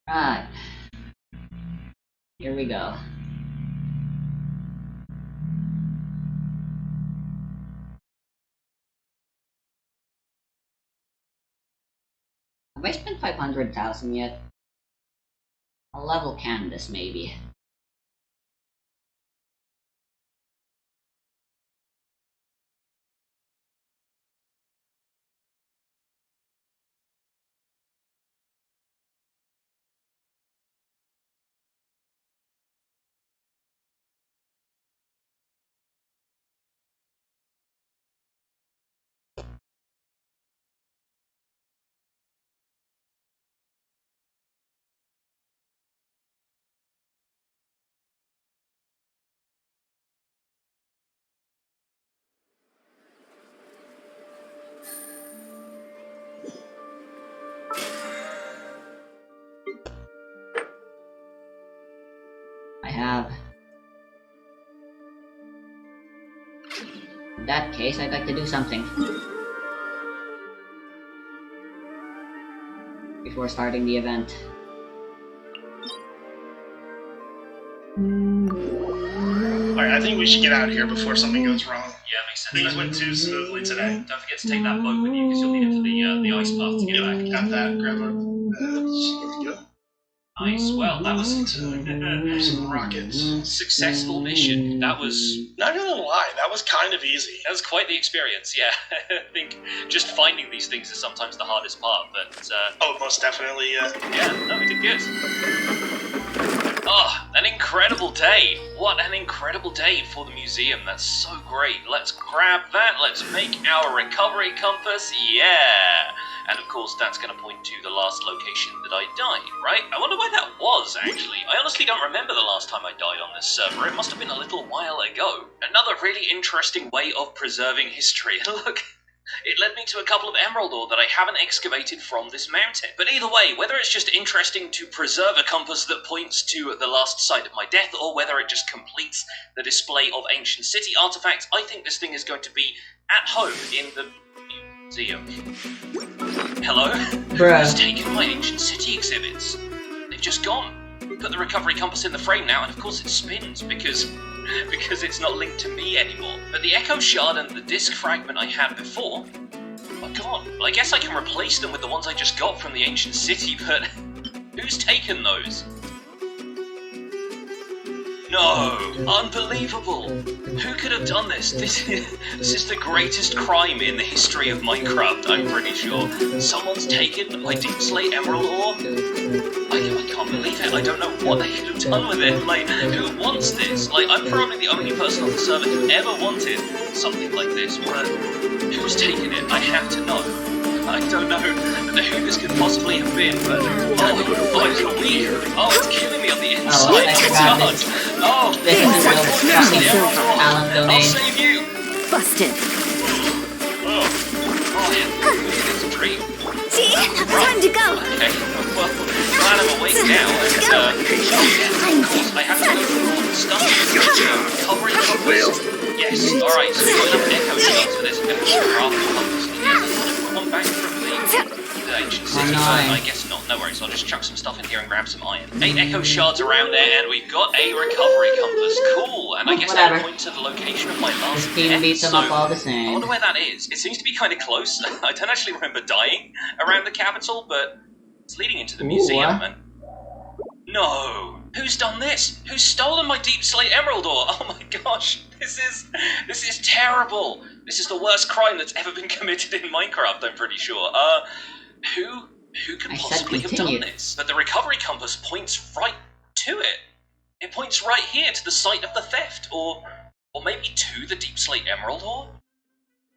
Right. Here we go. Have I spent 500,000 yet? I'll level Candace, maybe. I have. In that case, I'd like to do something. Before starting the event. Alright, I think we should get out of here before something goes wrong. Yeah, makes sense. Things went too smoothly today. Don't forget to take that boat with you because you'll need it for the ice path to get back. Got that. Grab a. Here we go. Nice. Well, that was Some rockets. successful mission. That was Not gonna lie, that was kind of easy. quite the experience. Yeah, I think just finding these things is sometimes the hardest part. But Oh, most definitely. yeah, no, we did good. Oh, an incredible day. What an incredible day for the museum. That's so great. Let's grab that. Let's make our recovery compass. Yeah. And of course, that's going to point to the last location that I died, right? I wonder why that was, actually. I honestly don't remember the last time I died on this server. It must have been a little while ago. Another really interesting way of preserving history. Look. It led me to a couple of emerald ore that I haven't excavated from this mountain. But either way, whether it's just interesting to preserve a compass that points to the last site of my death, or whether it just completes the display of ancient city artifacts, I think this thing is going to be at home in the museum. Hello? Bruh. Who's taken my ancient city exhibits? They've just gone. Put the recovery compass in the frame now, and of course it spins, because it's not linked to me anymore. But the Echo Shard and the disc fragment I had before are gone. Well, I guess I can replace them with the ones I just got from the ancient city, but who's taken those? No! Unbelievable! Who could have done this? This is the greatest crime in the history of Minecraft, I'm pretty sure. Someone's taken my Deepslate Emerald ore? I can't believe it. I don't know what they could have done with it. Like, who wants this? Like, I'm probably the only person on the server who ever wanted something like this, but who's taken it? I have to know. I don't know who this could possibly have been, but it's weird. Oh, it's killing me on the inside. I forgot God. this. Oh, This is a fucking Alan I'll donate. save you. Busted. Oh, it's a dream. Gee, time to go. Okay, well, glad I'm awake now, and I have to go through all the stuff. Recovery compass. Yes, alright, so we've got enough echo shots for this. I'm going to craft the compass. Put one back from the ancient city, but I guess not. No worries, I'll just chuck some stuff in here and grab some iron. 8 echo shards around there, and we've got a recovery compass. Cool, and I guess that'll point to the location of my last This team death, beats them so up all the I same. wonder where that is. It seems to be kind of close. I don't actually remember dying around the capital, but it's leading into the museum, and... No! Who's done this? Who's stolen my Deep Slate Emerald ore? Oh my gosh, this is terrible. This is the worst crime that's ever been committed in Minecraft, I'm pretty sure. Who can possibly have done this? But the recovery compass points right to it. It points right here to the site of the theft, or maybe to the Deep Slate Emerald ore?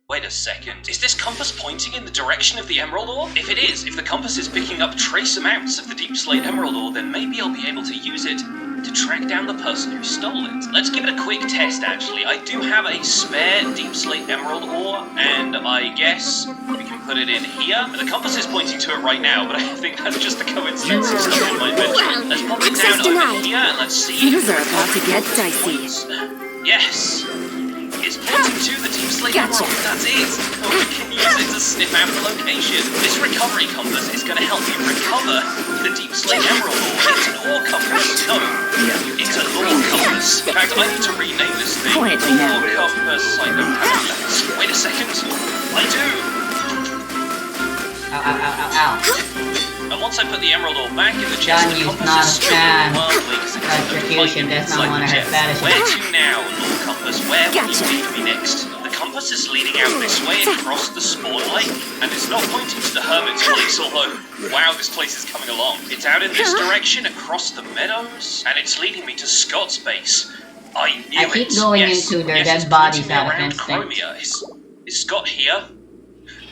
Wait a second, is this compass pointing in the direction of the Emerald ore? If it is, if the compass is picking up trace amounts of the Deep Slate Emerald ore, then maybe I'll be able to use it to track down the person who stole it. Let's give it a quick test, actually. I do have a spare Deep Slate Emerald ore, and I guess we can put it in here. The compass is pointing to it right now, but I think that's just a coincidence of stuff in my inventory. Let's pop it down over here, and let's see. Things are about to get dicey. Yes! It's pointing to the Deep Slate Emerald, that's it! We can use it to sniff out the location. This recovery compass is going to help you recover the Deep Slate Emerald ore. It's an ore compass. No, it's a lore compass. In fact, I need to rename this thing. Quietly now. Lore compass. I don't have that. Wait a second. I do! Ow, ow, ow, ow, ow. And once I put the emerald ore back in the chest, John, the you compass is stripping not wildly because it's electrocution does not want to hurt fetishes. Where to now, Lord Compass? Where will you lead me next? The compass is leading out this way across the Spawn Lake, and it's not pointing to the Hermit's place, although, wow, this place is coming along. It's out in this direction across the meadows, and it's leading me to Scott's base. I knew it. I keep going into their dead bodies out of instinct. Chromia. Is Scott here?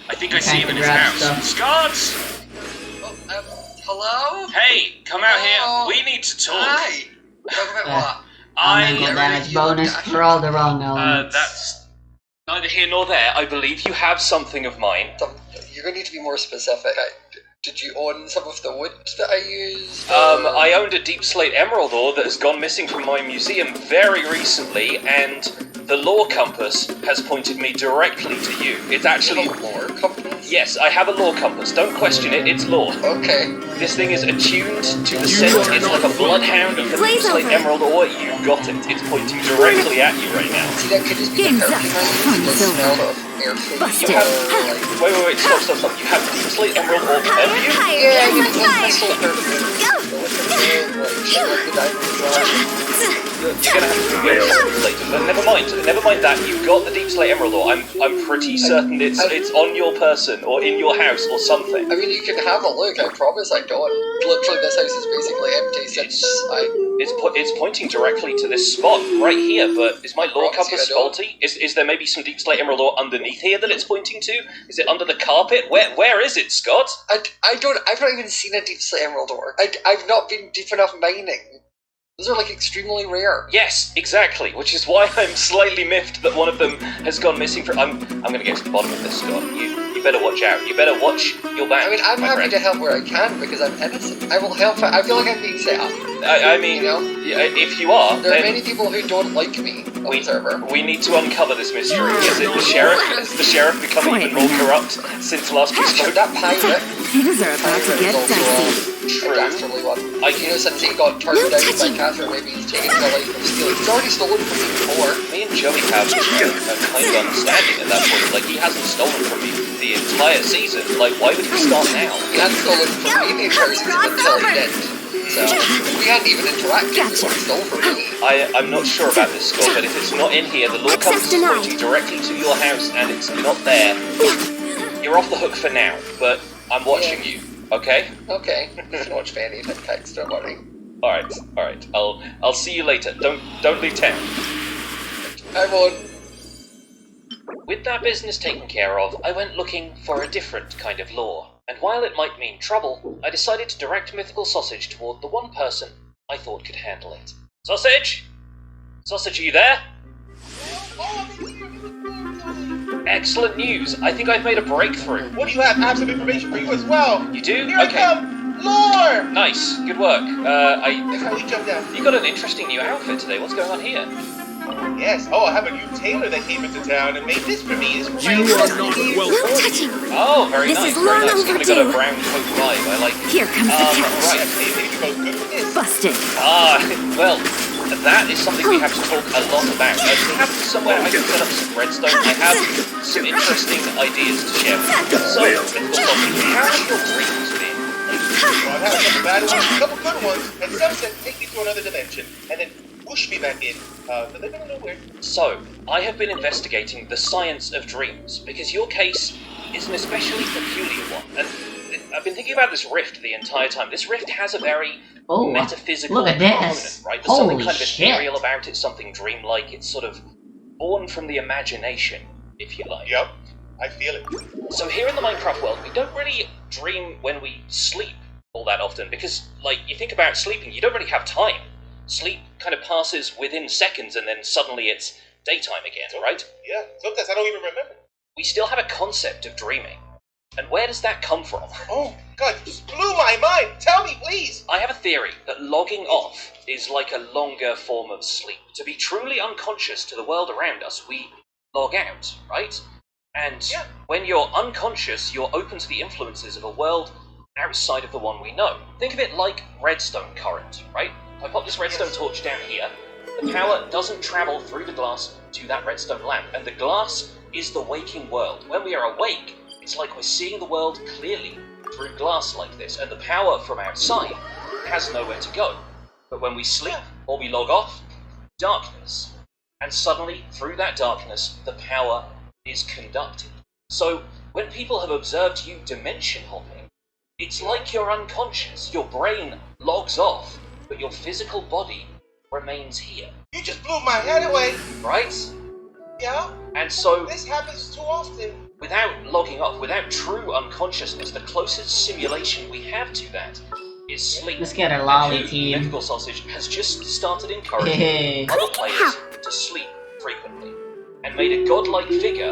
I think I see him in his house. Scott! Hello? Hey, come out Hello? here. We need to talk. Hi. Talk about what? Mental damage bonus for all the wrong elements. That's neither here nor there. I believe you have something of mine. You're going to need to be more specific. Did you own some of the wood that I used? I owned a Deep Slate Emerald ore that has gone missing from my museum very recently, and the lore compass has pointed me directly to you. It's actually... You have a lore compass? Yes, I have a lore compass. Don't question it, it's lore. Okay. This thing is attuned to the scent. It's like a bloodhound of the Deep Slate Emerald ore. You got it. It's pointing directly at you right now. See, that could just be the perfume I use. The smell of air food. Busted. Wait, stop. You have Deep Slate Emerald ore perfume? Yeah, you can whistle perfume. You're gonna have to get it later. But never mind that. You've got the Deep Slate Emerald ore. I'm pretty certain it's on your person or in your house or something. I mean, you can have a look. I promise I don't. Literally, this house is basically empty since It's pointing directly to this spot right here. But is my lore compass I don't. faulty? Is there maybe some Deep Slate Emerald ore underneath here that it's pointing to? Is it under the carpet? Where is it, Scott? I've not even seen a Deep Slate Emerald ore. I've not been deep enough mining. Those are like extremely rare. Yes, exactly. Which is why I'm slightly miffed that one of them has gone missing. I'm gonna get to the bottom of this, Scott. You better watch out. You better watch your back. I mean, I'm happy to help where I can because I'm innocent. I will help. I feel like I'm being set up. I mean, you know? If you are, There are then many people who don't like me on the server. we need to uncover this mystery. Is it the sheriff? Has the sheriff become even more corrupt since last we But spoke? that pirate. Things are about to get dicey. True. A dastardly one. I You know, since he got turned No down by touching. Catherine, maybe he's taken the life of stealing. He's already stolen from me before. Me and Joey have a kind of understanding at that point. Like, he hasn't stolen from me the entire season. Like, why would he start now? He hadn't stolen from me the entire season until he did. So, we hadn't even interacted before he stole from me. I'm not sure about this, Scott, but if it's not in here, the lore compass is pointing directly to your house and it's not there. You're off the hook for now, but I'm watching you, okay? Okay, you can watch Fanny and text, don't worry. Alright. I'll see you later. Don't leave town. I won't. With that business taken care of, I went looking for a different kind of lore. And while it might mean trouble, I decided to direct Mythical Sausage toward the one person I thought could handle it. Sausage? Sausage, are you there? Excellent news. I think I've made a breakthrough. What do you have? I have some information for you as well. You do? Here I Okay. come! Lore! Nice. Good work. That's how we jump down. You got an interesting new outfit today. What's going on here? Yes. Oh, I have a new tailor that came into town and made this for me. It's for my You are not recipes. welcome. No touching. Oh, very This nice. is Very long nice. You've got a overdue. brown coat vibe. I like it. Here comes the catch. Right. Maybe you're both good with this. Busted. Well, that is something we have to talk a lot about. Do you have somewhere I can set up some redstone? I have some interesting ideas to share with you. So, Mythical Sausage, how have your dreams been? Well, I've had a couple bad ones, a couple good ones, and some said take me to another dimension, and then whoosh me back in. But they don't know where. So, I have been investigating the science of dreams, because your case is an especially peculiar one. And I've been thinking about this rift the entire time. This rift has a very metaphysical look at component, this. right? There's something Holy kind of shit. ethereal about it, something dreamlike. It's sort of born from the imagination, if you like. Yep, I feel it. So here in the Minecraft world, we don't really dream when we sleep all that often, because, like, you think about sleeping, you don't really have time. Sleep kind of passes within seconds, and then suddenly it's daytime again, right? Yeah, sometimes I don't even remember. We still have a concept of dreaming. And where does that come from? Oh, God, you just blew my mind. Tell me, please. I have a theory that logging off is like a longer form of sleep. To be truly unconscious to the world around us, we log out, right? And when you're unconscious, you're open to the influences of a world outside of the one we know. Think of it like redstone current, right? If I pop this redstone torch down here, the power doesn't travel through the glass to that redstone lamp, and the glass is the waking world. When we are awake, it's like we're seeing the world clearly through glass like this, and the power from outside has nowhere to go. But when we sleep or we log off, darkness. And suddenly, through that darkness, the power is conducted. So, when people have observed you dimension hopping, it's like you're unconscious. Your brain logs off, but your physical body remains here. You just blew my head away. Right? Yeah? And so, This happens too often. without logging off, without true unconsciousness, the closest simulation we have to that is sleep. Let's get a lolly And team. Mythical Sausage has just started encouraging Hey. other players to sleep frequently, and made a godlike figure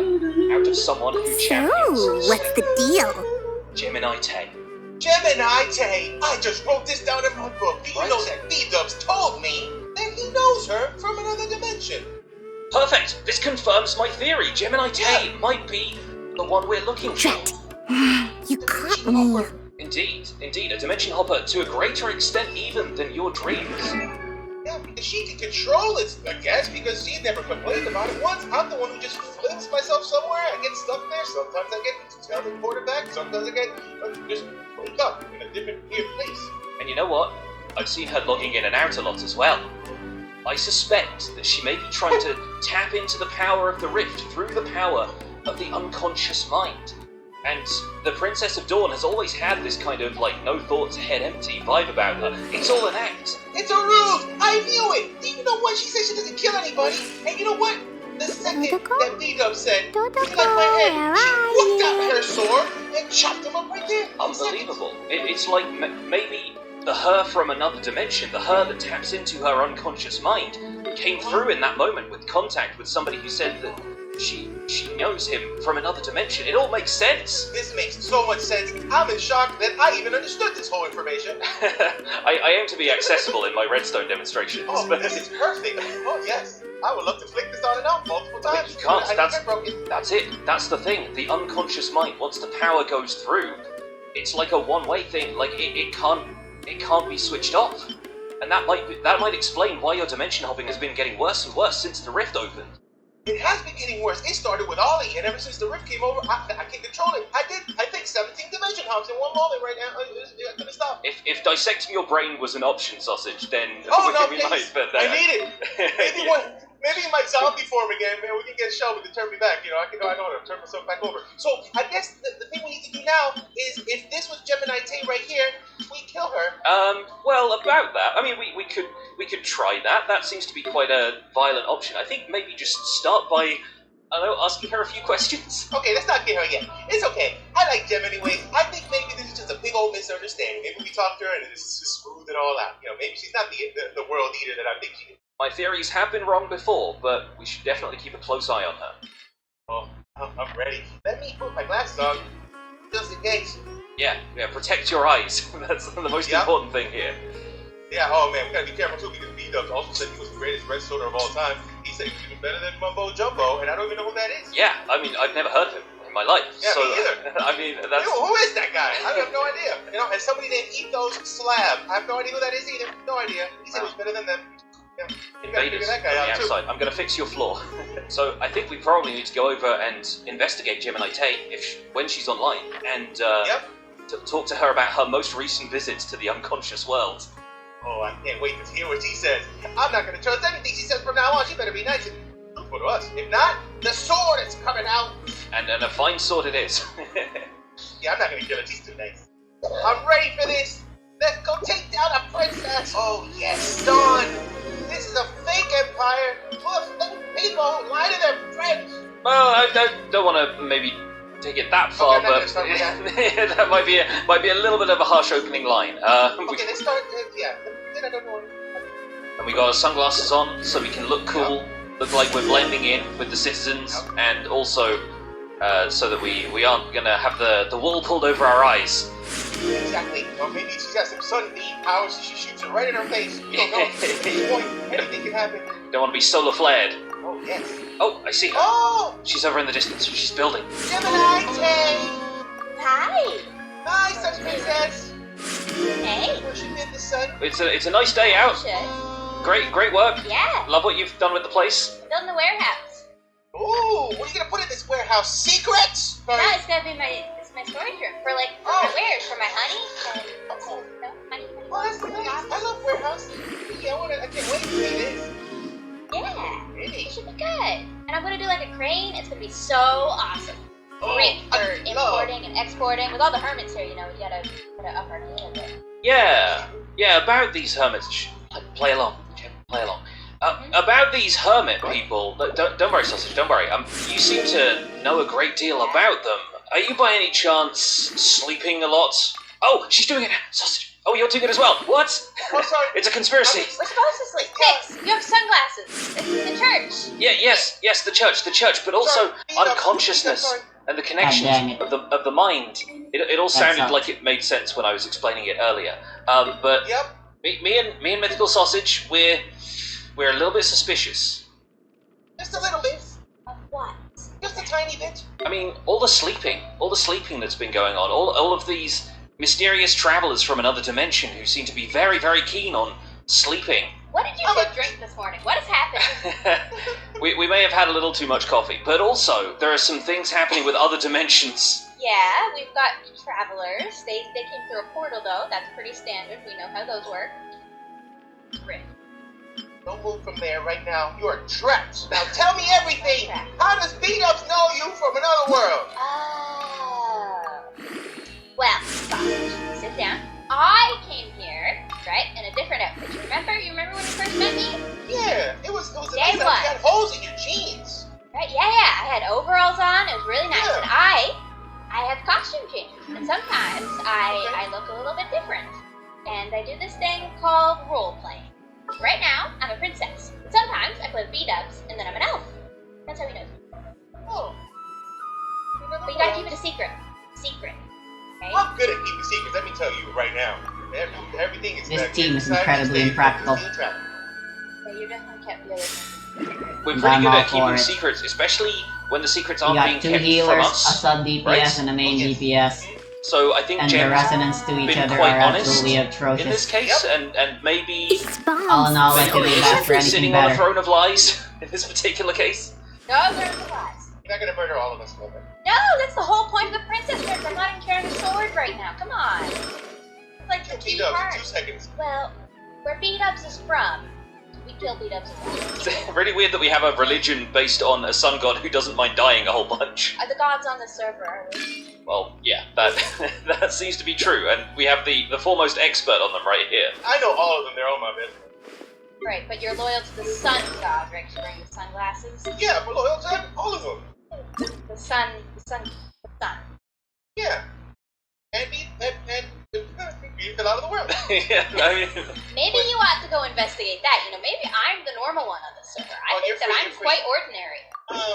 out of someone who champions So, what's the deal? Gemini Tay. Gemini Tay, I just wrote this down in my book. Do you Right. know that B-Dubs told me that he knows her from another dimension? Perfect! This confirms my theory. Gemini Tay might be the one we're looking for. Drat. You caught me. Indeed, a dimension hopper to a greater extent even than your dreams. Yeah, because she can control it, I guess, because she never complained about it once. I'm the one who just flings myself somewhere. I get stuck there. Sometimes I get teleported back. Sometimes I get just wake up in a different weird place. And you know what? I've seen her logging in and out a lot as well. I suspect that she may be trying to tap into the power of the rift through the power of the unconscious mind. And the Princess of Dawn has always had this kind of, like, no thoughts, head empty vibe about her. It's all an act. It's a ruse! I knew it! Do you know what? She said she doesn't kill anybody. And you know what? The second that B-Dub said, she left my head, she whipped out her sword and chopped him up right there. Unbelievable. It's like maybe the her from another dimension, the her that taps into her unconscious mind, came through in that moment with contact with somebody who said that she knows him from another dimension. It all makes sense. This makes so much sense. I'm in shock that I even understood this whole information. I aim to be accessible in my redstone demonstrations. Oh, this is perfect. Oh, yes. I would love to flick this on and off multiple times. you can't. I get broken. That's it. That's the thing. The unconscious mind, once the power goes through, it's like a one-way thing. Like it can't be switched off. And that might explain why your dimension hopping has been getting worse and worse since the rift opened. It has been getting worse. It started with Ollie, and ever since the rift came over, I can't control it. I think 17 dimension hops in one moment right now. I couldn't stop. If dissecting your brain was an option, Sausage, then Oh, no, we please. might. But I need it. Maybe in my zombie form again, man, we can get Shelby to turn me back. You know, I know how to turn myself back over. So I guess the thing we need to do now is, if this was Gemini Tay right here, we kill her. Well, about that, I mean, we could try that. That seems to be quite a violent option. I think maybe just start by, I don't know, asking her a few questions. Okay, let's not get her yet. It's okay. I like Gem anyways. I think maybe this is just a big old misunderstanding. Maybe we talked to her and just smoothed it all out. You know, maybe she's not the world eater that I think she is. My theories have been wrong before, but we should definitely keep a close eye on her. Oh, I'm ready. Let me put my glasses on, just in case. Yeah, protect your eyes. That's the most important thing here. Yeah, oh man, we gotta be careful too, because B-Dubs also said he was the greatest red soda of all time. He said he was even better than Mumbo Jumbo, and I don't even know who that is. Yeah, I mean, I've never heard of him in my life. Yeah, so, me either. I mean, that's... Who is that guy? I have no idea. You know, and somebody named Ethos Slab. I have no idea who that is either. No idea. He said he was better than them. Yeah. You gotta figure Invaders that on guy the out too. outside. I'm going to fix your floor. So I think we probably need to go over and investigate Gemini Tay when she's online, and Yep. to talk to her about her most recent visits to the unconscious world. Oh, I can't wait to hear what she says. I'm not gonna trust anything she says from now on. She better be nice and truthful to us. If not, the sword is coming out. And a fine sword it is. Yeah, I'm not gonna kill her. She's too nice. I'm ready for this. Let's go take down a princess. Oh yes, done. This is a fake empire full of fake people who lie to their friends. Well, I don't want to maybe take it that far, Okay, I'm not but gonna start with that. that might be a little bit of a harsh opening line. Okay, let's start. Yeah, then I don't know. And we got our sunglasses on so we can look cool, look like we're blending in with the citizens, and also so that we aren't gonna have the wool pulled over our eyes. Exactly. Or maybe she's got some sunbeam powers and she shoots it right in her face. You don't know. At this point, anything can happen. Don't want to be solar flared. Oh yes. Oh, I see her. Oh, She's over in the distance. She's building. Gemini Tay. Hi. Hi, Sun Princess. Hey. Where's she been, the sun? It's a nice day out. Great work. Yeah. Love what you've done with the place. I'm building a warehouse. Ooh, what are you gonna put in this warehouse? Secrets? No, it's gonna be my storage room for my wares, for my honey and honey. Oh, that's nice. I love warehouse. Yeah, I can't wait to see this. Yeah. Really? It should be good. And I'm gonna do like a crane. It's gonna be so awesome. Great for I love. importing and exporting. With all the hermits here, you know, we gotta up our game a bit. Yeah, about these hermits. Shh, play along. Jim, play along. About these hermit people. Don't worry, Sausage. Don't worry. You seem to know a great deal about them. Are you by any chance sleeping a lot? Oh, she's doing it, Sausage. Oh, you're doing it as well. What? Oh, sorry. It's a conspiracy. We're supposed to sleep. Fix. You have sunglasses. This is the church. Yeah, yes, the church, but also Sorry. unconsciousness Sorry. and the God connections dang it. of the mind. It all sounded sucks. like it made sense when I was explaining it earlier. But Yep. me and Mythical Sausage, we're a little bit suspicious. Just a little bit. Of what? Just a tiny bit. I mean, all the sleeping that's been going on, all of these mysterious travelers from another dimension who seem to be very, very keen on sleeping. What did you drink this morning? What has happened? we may have had a little too much coffee, but also there are some things happening with other dimensions. Yeah, we've got travelers. They came through a portal though. That's pretty standard. We know how those work. Rick. Don't move from there right now. You are trapped. Now tell me everything. How does B-Dubs know you from another world? Oh. Well, Sausage, sit down. I came here, right, in a different outfit. You remember when you first met me? Yeah, it was a Day nice one. you had holes in your jeans. Right, yeah. I had overalls on. It was really nice. Yeah. And I have costume changes. And sometimes I look a little bit different. And I do this thing called role playing. Right now, I'm a princess. But sometimes I play with B-Dubs, and then I'm an elf. That's how he knows me. Oh. But you gotta keep it a secret. Secret. Okay? I'm good at keeping secrets, let me tell you right now. Everything is This done team is inside incredibly the state. impractical. So you definitely kept the other thing. We're And pretty I'm good all at keeping for it. secrets, especially when the secrets We aren't being got two kept from healers, a us. sub DPS, right? and a main Yes. DPS. So I think And the Jen's resonance to each been other quite are honest absolutely in this atrocious. case, and maybe It's bombs. All in all, I couldn't ask for anything sitting on a better. throne of lies in this particular case. No, there's the lies. You're not gonna murder all of us, Logan. No, that's the whole point of the princess prince. I'm not even carrying a sword right now. Come on. It's like the Two key B-Dubs part. in 2 seconds. Well, where B-Dubs is from, we kill B-Dubs as well. It's really weird that we have a religion based on a sun god who doesn't mind dying a whole bunch. Are the gods on the server, are we? Well, yeah, that seems to be true, and we have the foremost expert on them right here. I know all of them, they're all my business. Right, but you're loyal to the sun god, right? You bring the sunglasses. Yeah, but loyal to all of them. The sun. Yeah. And you fell out of the world. Yeah, I mean, Maybe you ought to go investigate that. You know, maybe I'm the normal one on the server. I Oh, think you're that free, I'm you're free. quite ordinary.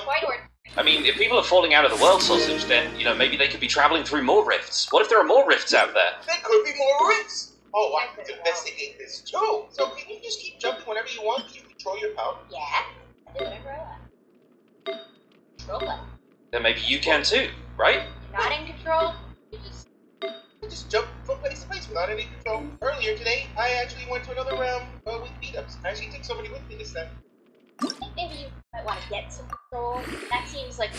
Quite ordinary. I mean, if people are falling out of the world, Sausage, then, maybe they could be traveling through more rifts. What if there are more rifts out there? There could be more rifts. Oh, I could investigate this too. So can you just keep jumping whenever you want? Can you control your power? Yeah, I do whatever I want. Control what? Then maybe you can too, right? You're not in control. You Just jump from place to place without any control. Earlier today, I actually went to another round with beat-ups. I actually took somebody with me this time. think maybe you might want to get some control. That seems like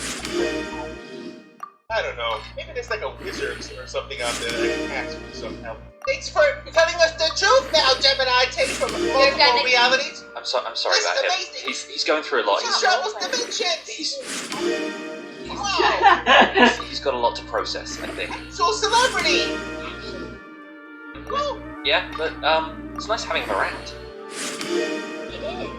I don't know. Maybe there's like a wizard or something out there that I can ask for some help. Thanks for telling us the truth now, Gemini. Take from multiple gonna- realities. I'm sorry This about is him. amazing. He's going through a lot. He He's, travels dimensions. Wow. he's got a lot to process, I think. So celebrity. Well, Yeah, but it's nice having him around. It is.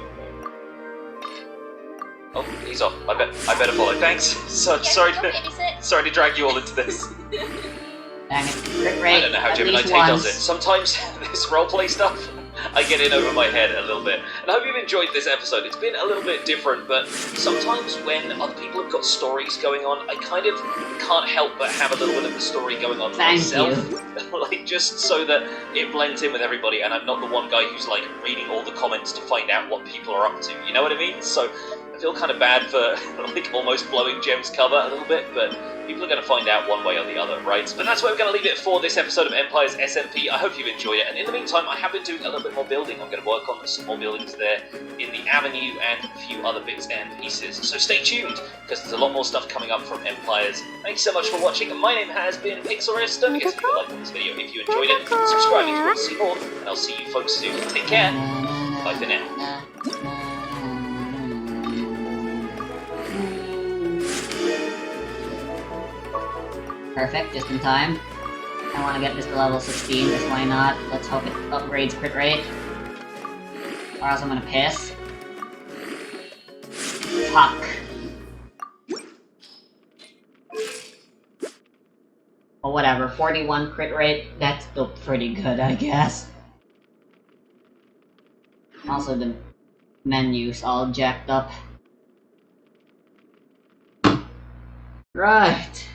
Oh, he's off. I better follow. Thanks. So, Yes, sorry go to babysit. drag you all into this. Dang it. Crit I rate. don't know how at Gemini least Tay does once. it. Sometimes this roleplay stuff, I get in over my head a little bit. And I hope you've enjoyed this episode. It's been a little bit different, but sometimes when other people have got stories going on, I kind of can't help but have a little bit of the story going on Thank myself. you. Like, just so that it blends in with everybody, and I'm not the one guy who's, like, reading all the comments to find out what people are up to. You know what I mean? So, I feel kind of bad for, like, almost blowing Gem's cover a little bit, but people are going to find out one way or the other, right? But that's where we're going to leave it for this episode of Empires SMP. I hope you've enjoyed it, and in the meantime, I have been doing a little bit more building. I'm going to work on some more buildings there in the Avenue and a few other bits and pieces. So stay tuned, because there's a lot more stuff coming up from Empires. Thanks so much for watching. My name has been Pixelrist. Don't forget to leave a like on this video if you enjoyed it. Subscribe if you want to see more, and I'll see you folks soon. Take care. Bye for now. Perfect, just in time. I want to get this to level 16, just why not? Let's hope it upgrades crit rate. Or else I'm gonna piss. Fuck. Well, whatever, 41 crit rate, that's still pretty good, I guess. Also, the menu's all jacked up. Right.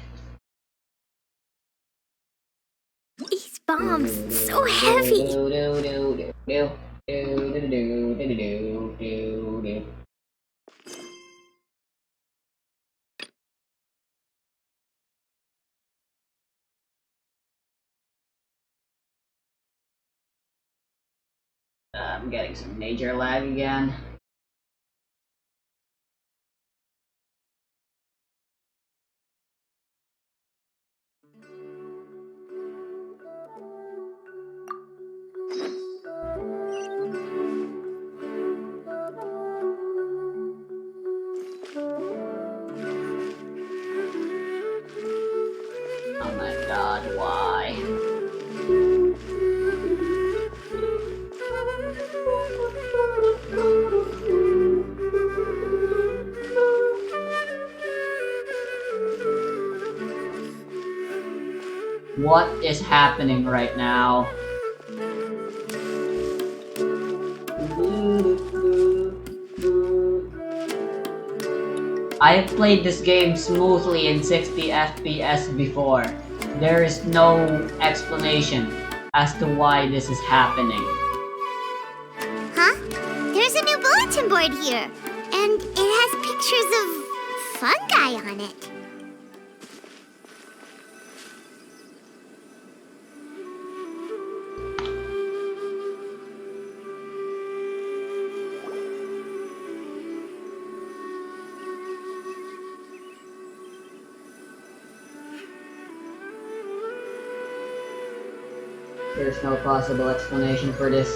These bombs, so heavy. I'm getting some major lag again. Oh my god, why? What is happening right now? I have played this game smoothly in 60 FPS before. There is no explanation as to why this is happening. Huh? There's a new bulletin board here. And it has pictures of fungi on it. There's no possible explanation for this.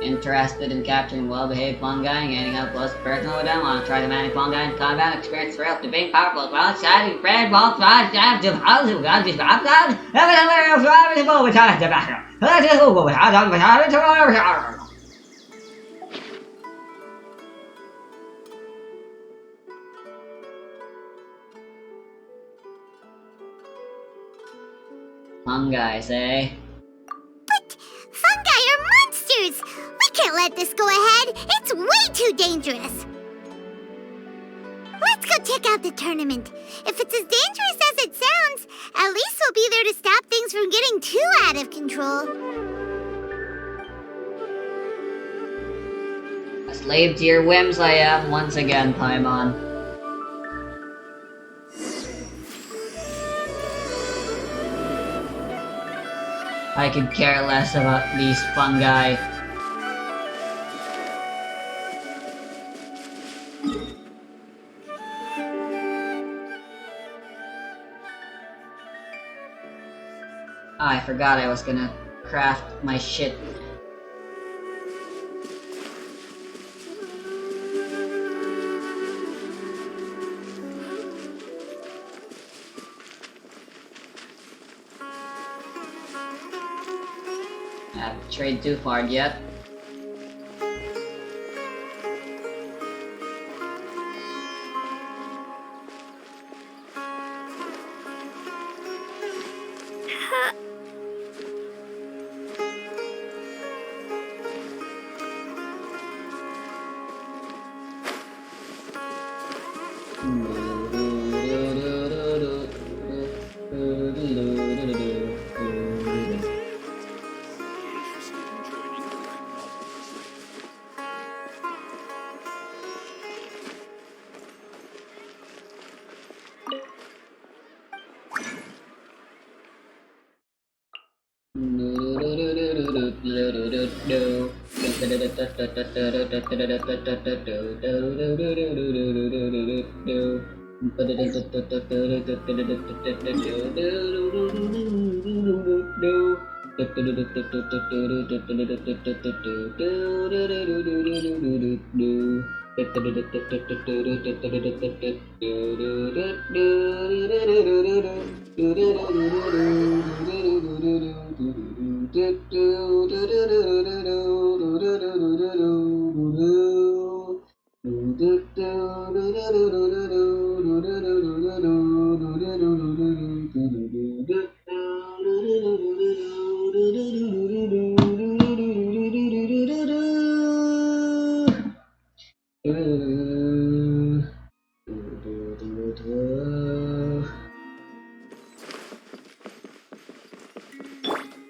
Interested in capturing well-behaved fungi and getting up close and personal with them? Want to try the manic fungi in combat? Experience thrill to being powerful, well, exciting, friend, both sides, to house, God, just I'm God, fungi, say? But fungi are monsters! We can't let this go ahead! It's way too dangerous! Let's go check out the tournament. If it's as dangerous as it sounds, at least we'll be there to stop things from getting too out of control. A slave to your whims I am once again, Paimon. I could care less about these fungi. I forgot I was gonna craft my shit. I haven't strayed too far yet.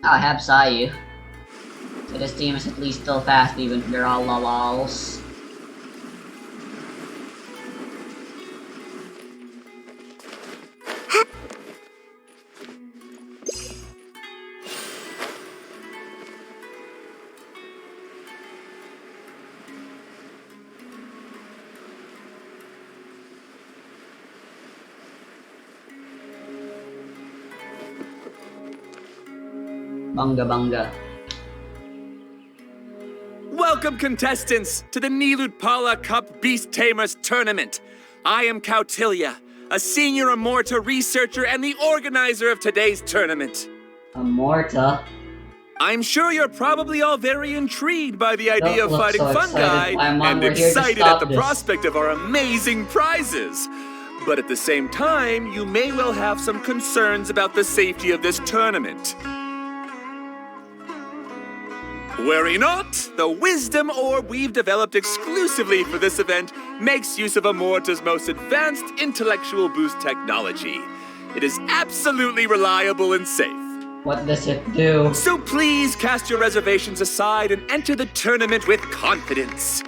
I have saw you. So this team is at least still fast even if they're all lols. Bunga bunga. Welcome, contestants, to the Nilutpala Cup Beast Tamers Tournament. I am Kautilya, a senior Amorta researcher and the organizer of today's tournament. Amorta? I'm sure you're probably all very intrigued by the idea of Don't look fighting so fungi excited. I'm and here to excited stop at the this. prospect of our amazing prizes. But at the same time, you may well have some concerns about the safety of this tournament. Worry not, the Wisdom Orb we've developed exclusively for this event makes use of Amorta's most advanced intellectual boost technology. It is absolutely reliable and safe. What does it do? So please cast your reservations aside and enter the tournament with confidence.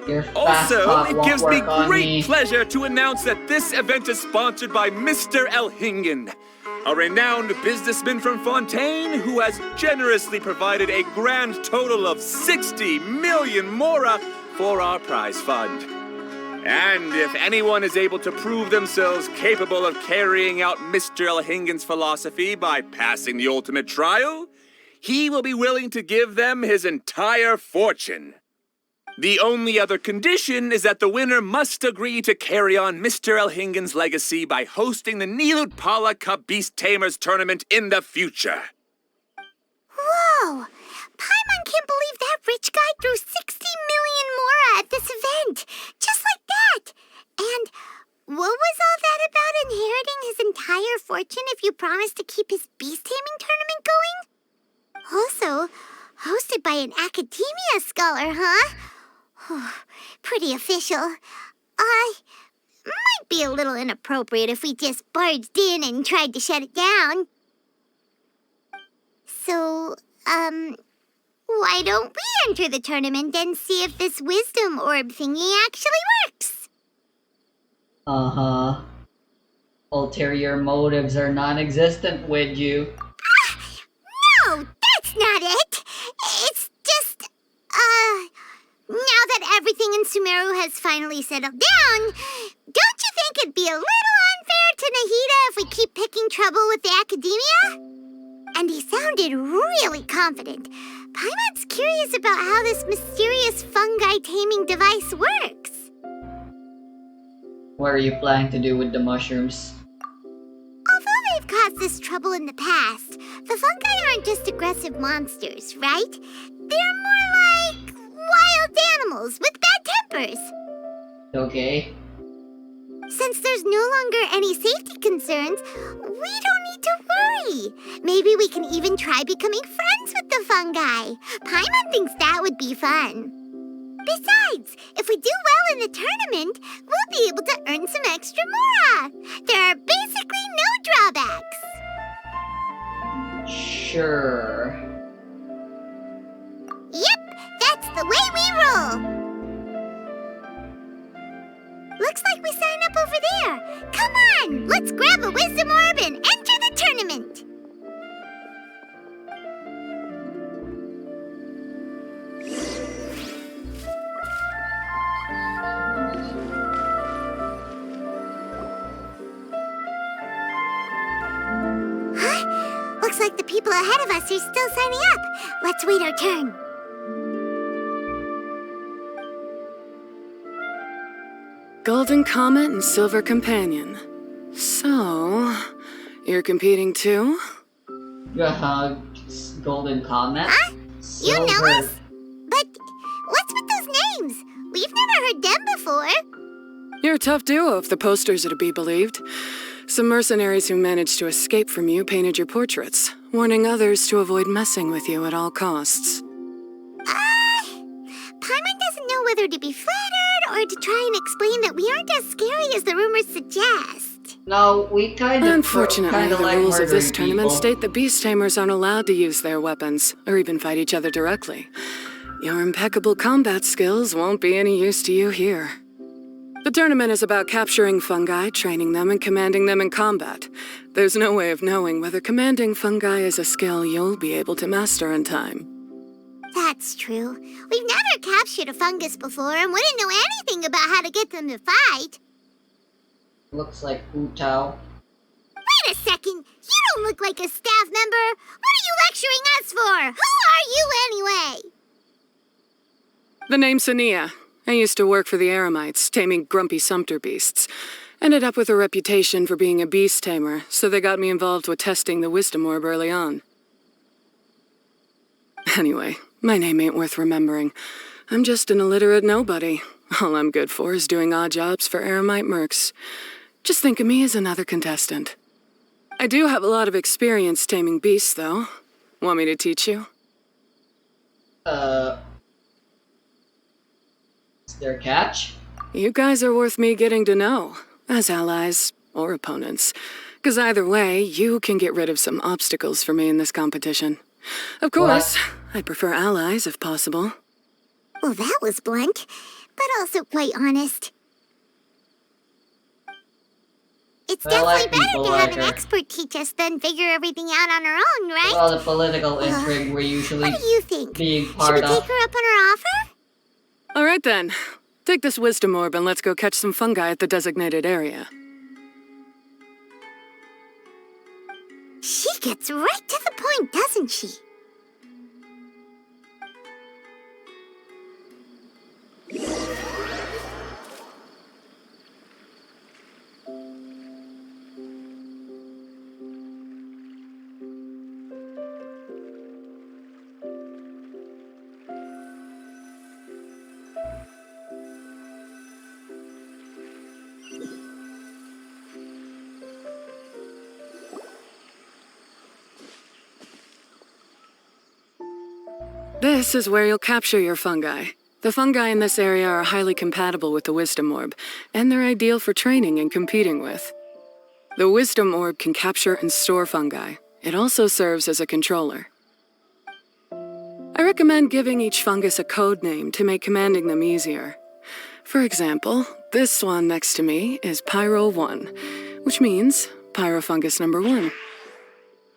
Your fast Also, talk it won't gives me work on great me. pleasure to announce that this event is sponsored by Mr. Elhingen, a renowned businessman from Fontaine who has generously provided a grand total of 60 million mora for our prize fund. And if anyone is able to prove themselves capable of carrying out Mr. Elhingen's philosophy by passing the ultimate trial, he will be willing to give them his entire fortune. The only other condition is that the winner must agree to carry on Mr. Elhingen's legacy by hosting the Nilutpala Cup Beast Tamers tournament in the future. Whoa! Paimon can't believe that rich guy threw 60 million mora at this event. Just like that. And what was all that about inheriting his entire fortune if you promised to keep his beast taming tournament going? Also, hosted by an academia scholar, huh? Pretty official. Might be a little inappropriate if we just barged in and tried to shut it down. So, why don't we enter the tournament and see if this wisdom orb thingy actually works? Uh-huh. Ulterior motives are non-existent with you. No, that's not it. It's just, now that everything in Sumeru has finally settled down, don't you think it'd be a little unfair to Nahida if we keep picking trouble with the academia? And he sounded really confident. Paimon's curious about how this mysterious fungi taming device works. What are you planning to do with the mushrooms? Although they've caused this trouble in the past, the fungi aren't just aggressive monsters, right? They're more like wild animals with bad tempers. Okay. Since there's no longer any safety concerns, we don't need to worry. Maybe we can even try becoming friends with the fungi. Paimon thinks that would be fun. Besides, if we do well in the tournament, we'll be able to earn some extra mora. There are basically no drawbacks. Sure. Yep, that's the way we roll. Looks like we sign up over there. Come on, let's grab a wisdom orb and enter the tournament. Huh? Looks like the people ahead of us are still signing up. Let's wait our turn. Golden Comet and Silver Companion. So, you're competing too? Golden Comet? Huh? You know Silver- us? But what's with those names? We've never heard them before. You're a tough duo if the posters are to be believed. Some mercenaries who managed to escape from you painted your portraits, warning others to avoid messing with you at all costs. Paimon doesn't know whether to be flattered or to try and explain that we aren't as scary as the rumors suggest. No, we kind of Unfortunately, the like rules of this murdering tournament people. state that beast tamers aren't allowed to use their weapons, or even fight each other directly. Your impeccable combat skills won't be any use to you here. The tournament is about capturing fungi, training them, and commanding them in combat. There's no way of knowing whether commanding fungi is a skill you'll be able to master in time. That's true. We've never captured a fungus before and wouldn't know anything about how to get them to fight. Looks like Hu Tao. Wait a second! You don't look like a staff member! What are you lecturing us for? Who are you anyway? The name's Sania. I used to work for the Eremites, taming grumpy sumpter beasts. Ended up with a reputation for being a beast tamer, so they got me involved with testing the wisdom orb early on. Anyway, my name ain't worth remembering. I'm just an illiterate nobody. All I'm good for is doing odd jobs for Eremite mercs. Just think of me as another contestant. I do have a lot of experience taming beasts, though. Want me to teach you? Is there a catch? You guys are worth me getting to know, as allies or opponents. 'Cause either way, you can get rid of some obstacles for me in this competition. Of course, I prefer allies if possible. Well, that was blunt, but also quite honest. It's But I like definitely better people to like have an her. expert teach us than figure everything out on our own, right? With all the political intrigue we're usually What do you think? being Should part we of. take her up on her offer? All right then. Take this wisdom orb and let's go catch some fungi at the designated area. She gets right to the point, doesn't she? This is where you'll capture your fungi. The fungi in this area are highly compatible with the wisdom orb, and they're ideal for training and competing with. The wisdom orb can capture and store fungi. It also serves as a controller. I recommend giving each fungus a code name to make commanding them easier. For example, this one next to me is Pyro 1, which means Pyrofungus number 1. You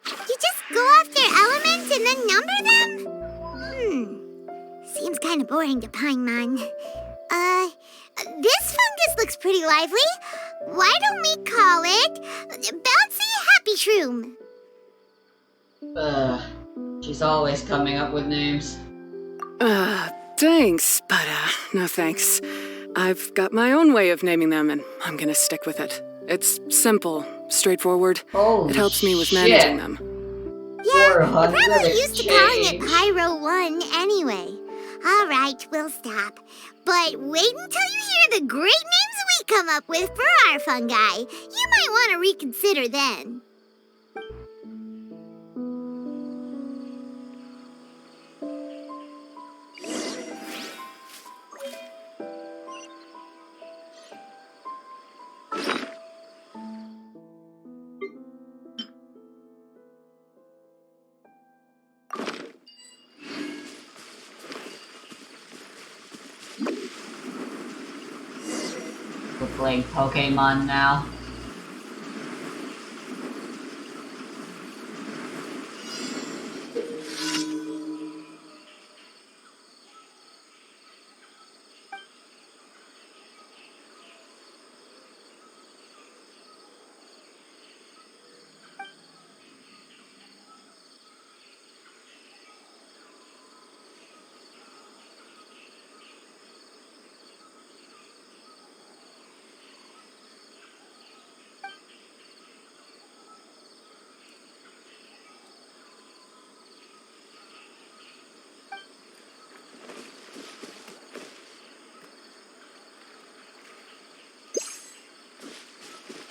just go off their elements and then number them? Seems kind of boring to Paimon. This fungus looks pretty lively. Why don't we call it Bouncy Happy Shroom? She's always coming up with names. Thanks, but no thanks. I've got my own way of naming them, and I'm gonna stick with it. It's simple, straightforward. Holy it helps me with shit. managing them. Yeah, you're 400 probably used to calling it exchange. Pyro 1 anyway. All right, we'll stop. But wait until you hear the great names we come up with for our fungi. You might want to reconsider then. We're playing Pokemon now.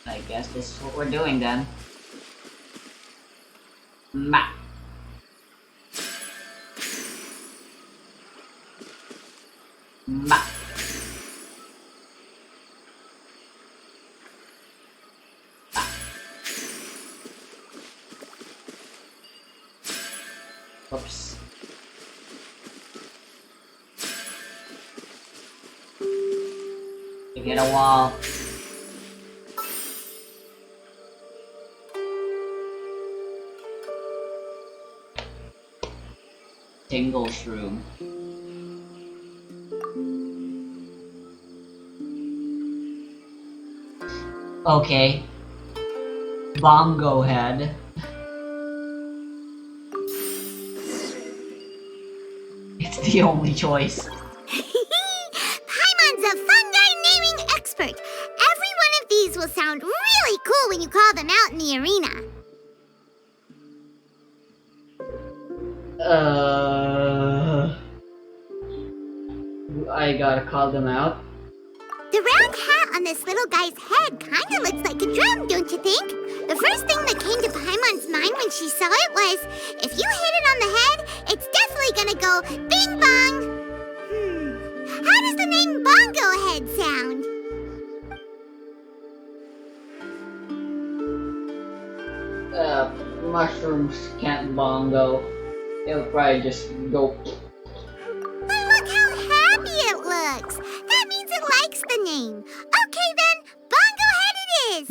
I guess this is what we're doing then. Map. Map. Oops. You get a wall. Tingle Shroom. Okay. Bongo Head. It's the only choice. Paimon's a fungi naming expert. Every one of these will sound really cool when you call them out in the arena. I gotta call them out. The round hat on this little guy's head kinda looks like a drum, don't you think? The first thing that came to Paimon's mind when she saw it was, if you hit it on the head, it's definitely gonna go bing bong. How does the name Bongo Head sound? Mushrooms can't bongo. It'll probably just go. But look how happy it looks. That means it likes the name. Okay then, Bongo Head it is.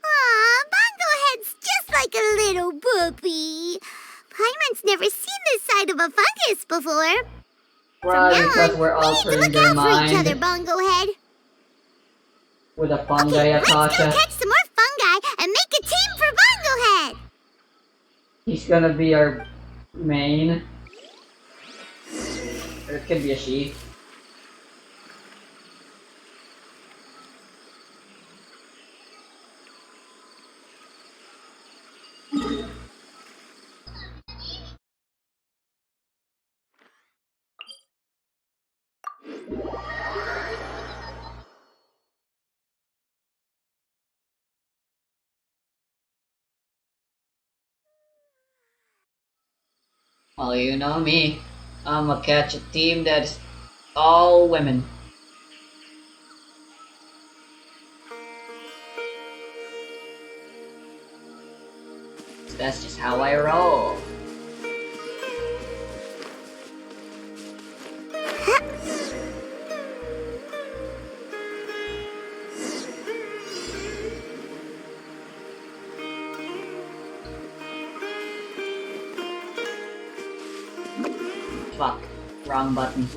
Aw, Bongo Head's just like a little puppy. Paimon's never seen this side of a fungus before. Probably Now because on, we're we need to altering look their out for each other, mind Bongo Head. with a fungi Okay, let's go Atasha. catch some more fungi and make a team for Bongo Head. He's gonna be our main. Or it could be a she. Well, you know me. I'ma catch a team that's all women. That's just how I roll. Fuck. Wrong button.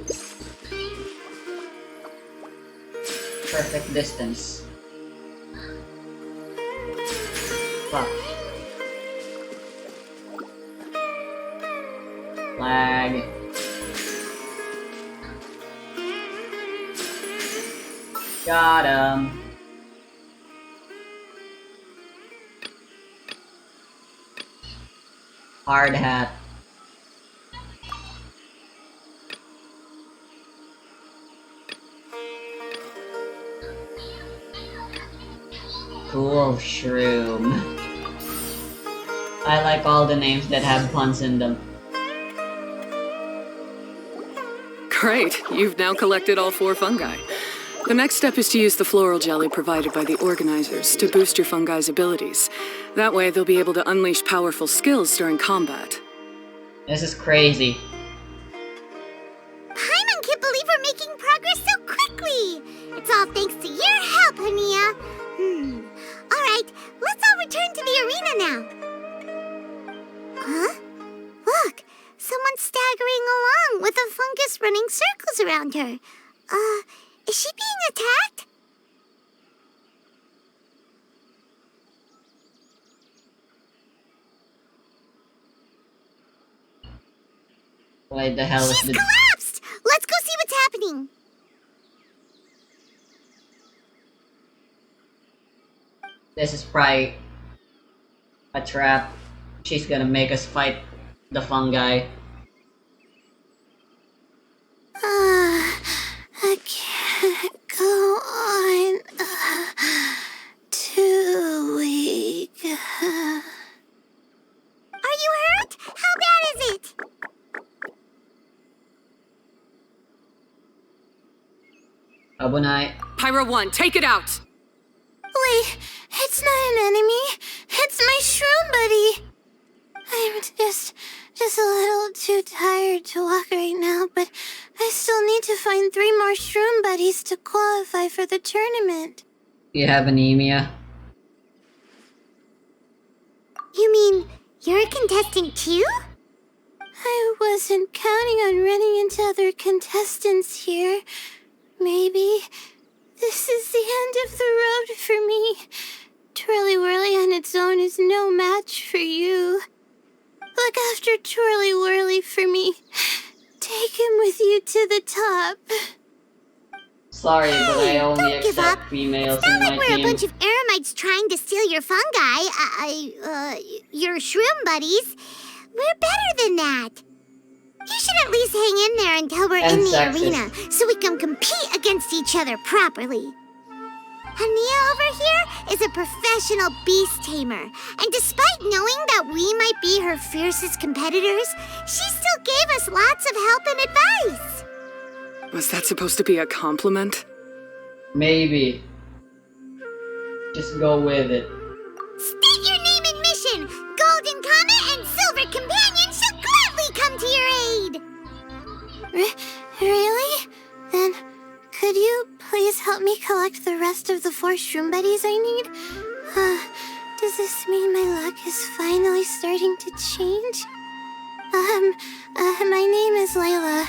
Perfect distance. Fuck. Lag. Got him. Hard hat. Cool shroom. I like all the names that have puns in them. Great, you've now collected all 4 fungi. The next step is to use the floral jelly provided by the organizers to boost your fungi's abilities. That way, they'll be able to unleash powerful skills during combat. This is crazy. Paimon can't believe we're making progress so quickly! It's all thanks to your help, Hania. Alright, let's all return to the arena now. Huh? Look, someone's staggering along with a fungus running circles around her. Is she being attacked? Why the hell is She's the... collapsed! Let's go see what's happening. This is probably a trap. She's gonna make us fight the fungi. I can't go on. Too weak. Are you hurt? How bad is it? Abunai. Pyro 1, take it out! Wait, it's not an enemy. It's my shroom buddy. I'm just a little too tired to walk right now, but I still need to find 3 more shroom buddies to qualify for the tournament. You have anemia? You mean you're a contestant too? I wasn't counting on running into other contestants here. Maybe this is the end of the road for me. Twirly Whirly on its own is no match for you. Look after Twirly Whirly for me. Take him with you to the top. Sorry, but I only Don't give accept up. females It's in not my like we're team. a bunch of eremites trying to steal your fungi. Your shroom buddies. We're better than that. You should at least hang in there until we're And in the sexist. arena, so we can compete against each other properly. Hania over here is a professional beast tamer, and despite knowing that we might be her fiercest competitors, she still gave us lots of help and advice. Was that supposed to be a compliment? Maybe. Just go with it. State your name and mission! Golden Comet and Silver Companion shall gladly come to your aid! Really? Then, could you please help me collect the rest of the 4 shroom buddies I need? Does this mean my luck is finally starting to change? My name is Layla.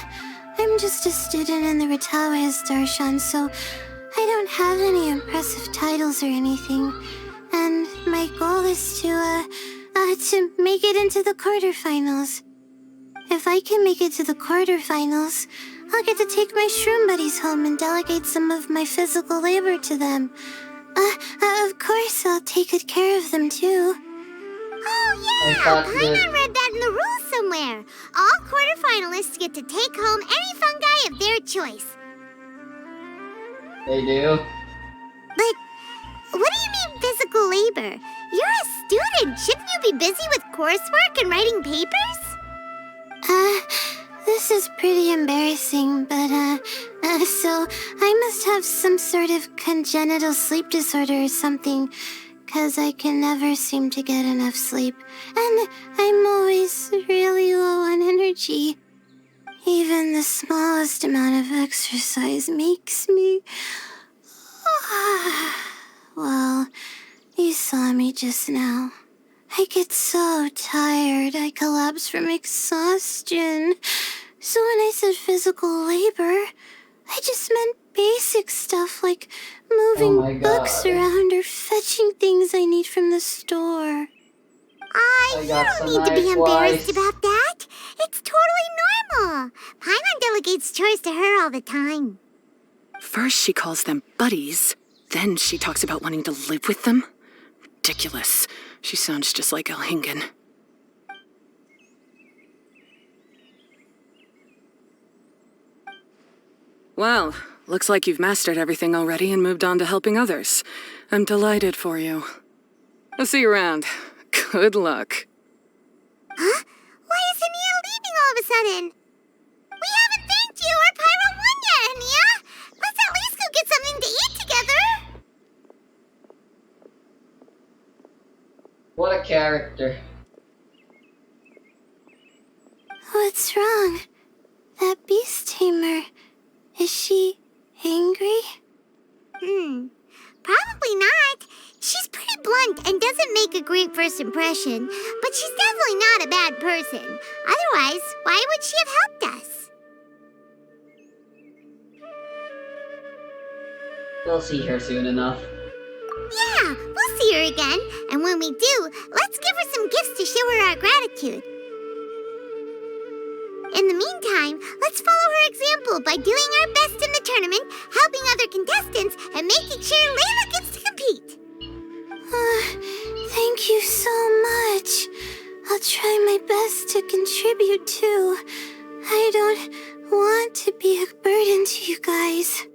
I'm just a student in the Ratawe Darshan, so I don't have any impressive titles or anything. And my goal is to make it into the quarterfinals. If I can make it to the quarterfinals, I'll get to take my shroom buddies home and delegate some of my physical labor to them. Of course, I'll take good care of them too. Oh I yeah, thought Paimon read that in the rules somewhere. All quarterfinalists get to take home any fungi of their choice. They do? But what do you mean physical labor? You're a student. Shouldn't you be busy with coursework and writing papers? This is pretty embarrassing, but, so I must have some sort of congenital sleep disorder or something, 'cause I can never seem to get enough sleep, and I'm always really low on energy. Even the smallest amount of exercise makes me... Well, you saw me just now. I get so tired, I collapse from exhaustion. So when I said physical labor, I just meant basic stuff like moving Oh my books God. around or fetching things I need from the store. I You got don't some need to be ice embarrassed wipes. about that. It's totally normal. Paimon delegates chores to her all the time. First, she calls them buddies. Then she talks about wanting to live with them. Ridiculous. She sounds just like Elhingen. Well, looks like you've mastered everything already and moved on to helping others. I'm delighted for you. I'll see you around. Good luck. Huh? Why is Ania leaving all of a sudden? We haven't thanked you or Pyro won yet, Ania! Let's at least go get something to eat together! What a character. What's wrong? That beast tamer, is she angry? Probably not. She's pretty blunt and doesn't make a great first impression, but she's definitely not a bad person. Otherwise, why would she have helped us? We'll see her soon enough. Yeah, we'll see her again, and when we do, let's give her some gifts to show her our gratitude. In the meantime, let's follow her example by doing our best in the tournament, helping other contestants, and making sure Layla gets to compete. Thank you so much. I'll try my best to contribute too. I don't want to be a burden to you guys.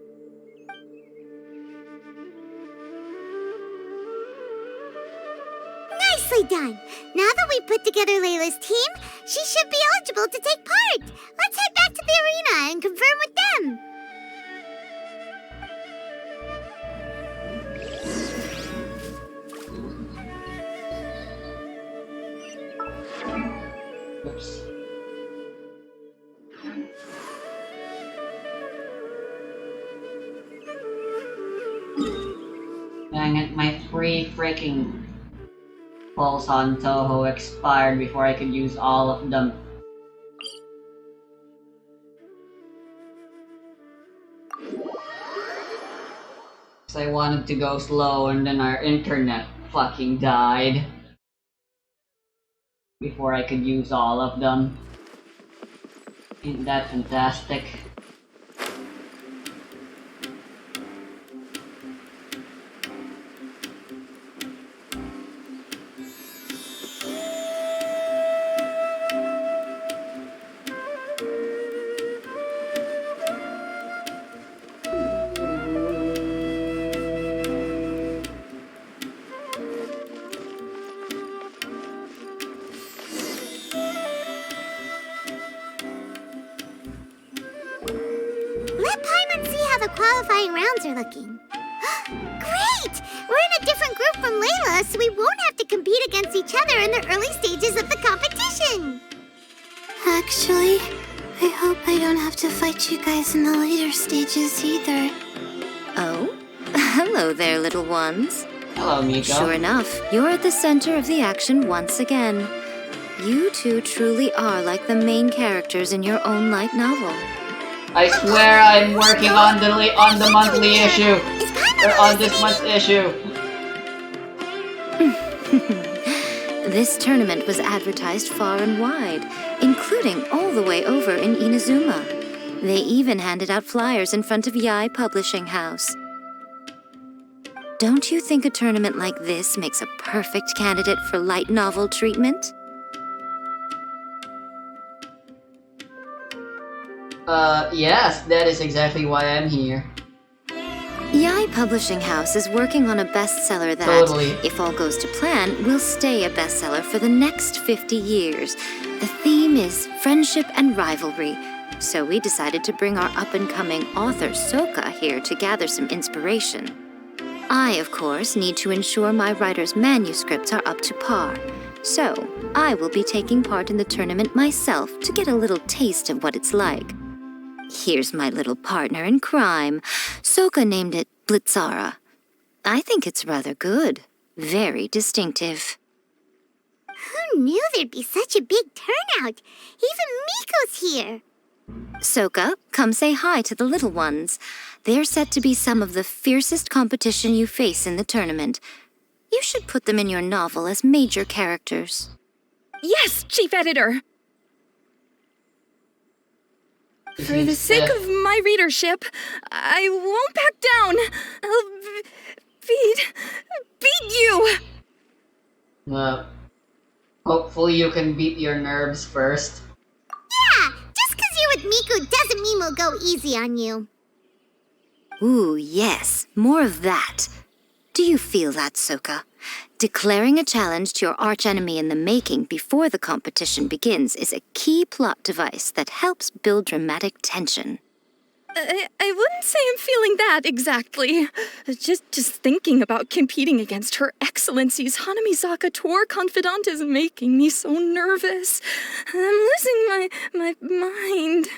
Nicely done! Now that we put together Layla's team, she should be eligible to take part! Let's head back to the arena and confirm with them! Oops. Dang it, my free freaking Pulse on Toho expired before I could use all of them. Cause I wanted to go slow and then our internet fucking died before I could use all of them. Isn't that fantastic? Let Paimon see how the qualifying rounds are looking. Great! We're in a different group from Layla, so we won't have to compete against each other in the early stages of the competition! Actually, I hope I don't have to fight you guys in the later stages either. Oh? Hello there, little ones. Hello, Miko. Sure enough, you're at the center of the action once again. You two truly are like the main characters in your own light novel. I swear I'm working on the monthly issue. Or on this month's issue. This tournament was advertised far and wide, including all the way over in Inazuma. They even handed out flyers in front of Yae Publishing House. Don't you think a tournament like this makes a perfect candidate for light novel treatment? Yes, that is exactly why I'm here. Yae Publishing House is working on a bestseller that, Totally. if all goes to plan, will stay a bestseller for the next 50 years. The theme is friendship and rivalry, so we decided to bring our up-and-coming author Soka here to gather some inspiration. I, of course, need to ensure my writer's manuscripts are up to par, so I will be taking part in the tournament myself to get a little taste of what it's like. Here's my little partner in crime. Soka named it Blitzara. I think it's rather good. Very distinctive. Who knew there'd be such a big turnout? Even Miko's here. Soka, come say hi to the little ones. They're set to be some of the fiercest competition you face in the tournament. You should put them in your novel as major characters. Yes, Chief Editor! For the sake of my readership, I won't back down. I'll beat you! Hopefully you can beat your nerves first. Yeah, just 'cause you're with Miku doesn't mean we'll go easy on you. Ooh, yes, more of that. Do you feel that, Soka? Declaring a challenge to your archenemy in the making before the competition begins is a key plot device that helps build dramatic tension. I wouldn't say I'm feeling that exactly. Just thinking about competing against Her Excellency's Hanamizaka tour confidant is making me so nervous. I'm losing my mind.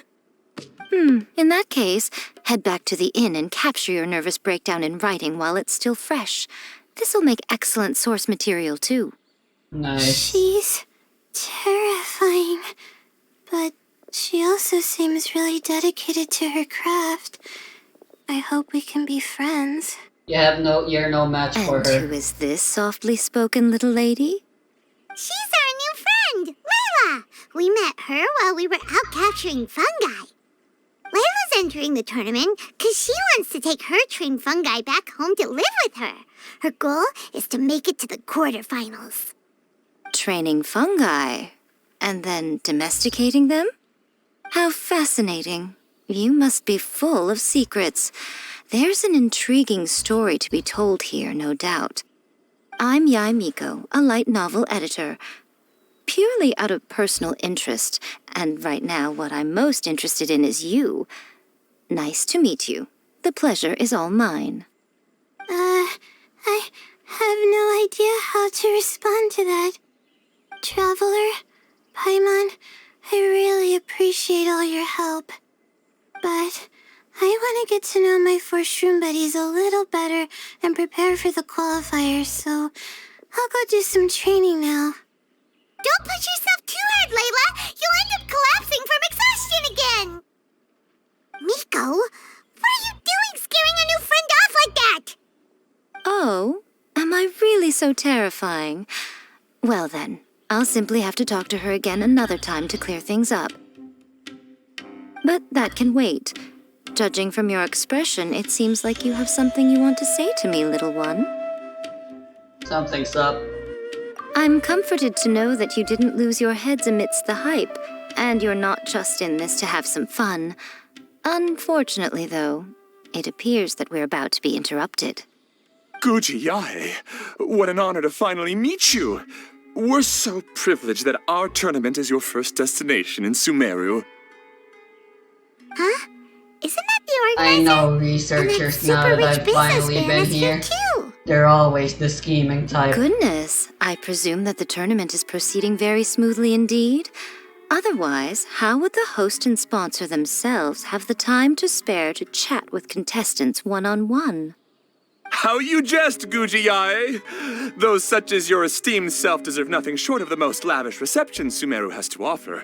In that case, head back to the inn and capture your nervous breakdown in writing while it's still fresh. This'll make excellent source material, too. Nice. She's terrifying, but she also seems really dedicated to her craft. I hope we can be friends. You're no match for And her. who is this softly spoken little lady? She's our new friend, Layla. We met her while we were out capturing fungi. Layla's entering the tournament because she wants to take her trained fungi back home to live with her. Her goal is to make it to the quarterfinals. Training fungi, and then domesticating them? How fascinating. You must be full of secrets. There's an intriguing story to be told here, no doubt. I'm Yae Miko, a light novel editor. Purely out of personal interest, and right now what I'm most interested in is you. Nice to meet you. The pleasure is all mine. I have no idea how to respond to that. Traveler, Paimon, I really appreciate all your help. But I want to get to know my 4 shroom buddies a little better and prepare for the qualifiers, so I'll go do some training now. Don't push yourself too hard, Layla! You'll end up collapsing from exhaustion again! Miko, what are you doing scaring a new friend off like that? Oh, am I really so terrifying? Well then, I'll simply have to talk to her again another time to clear things up. But that can wait. Judging from your expression, it seems like you have something you want to say to me, little one. Something's up. I'm comforted to know that you didn't lose your heads amidst the hype, and you're not just in this to have some fun. Unfortunately, though, it appears that we're about to be interrupted. Guji Yae, what an honor to finally meet you. We're so privileged that our tournament is your first destination in Sumeru. Huh? Isn't that the I organizer? know researchers now that I've finally been here. Too. They're always the scheming type. Goodness, I presume that the tournament is proceeding very smoothly indeed. Otherwise, how would the host and sponsor themselves have the time to spare to chat with contestants one-on-one? How you jest, Guji Yae! Those such as your esteemed self deserve nothing short of the most lavish reception Sumeru has to offer.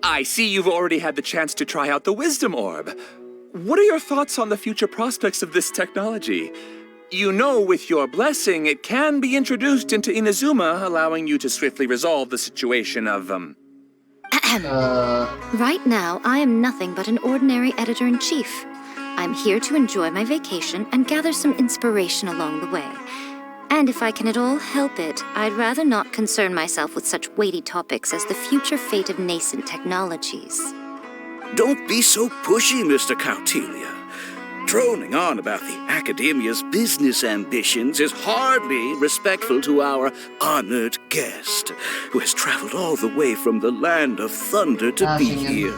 I see you've already had the chance to try out the Wisdom Orb. What are your thoughts on the future prospects of this technology? You know, with your blessing, it can be introduced into Inazuma, allowing you to swiftly resolve the situation of, Right now, I am nothing but an ordinary editor-in-chief. I'm here to enjoy my vacation and gather some inspiration along the way. And if I can at all help it, I'd rather not concern myself with such weighty topics as the future fate of nascent technologies. Don't be so pushy, Mr. Kautelia. Droning on about the Academia's business ambitions is hardly respectful to our honored guest, who has traveled all the way from the land of thunder to be here.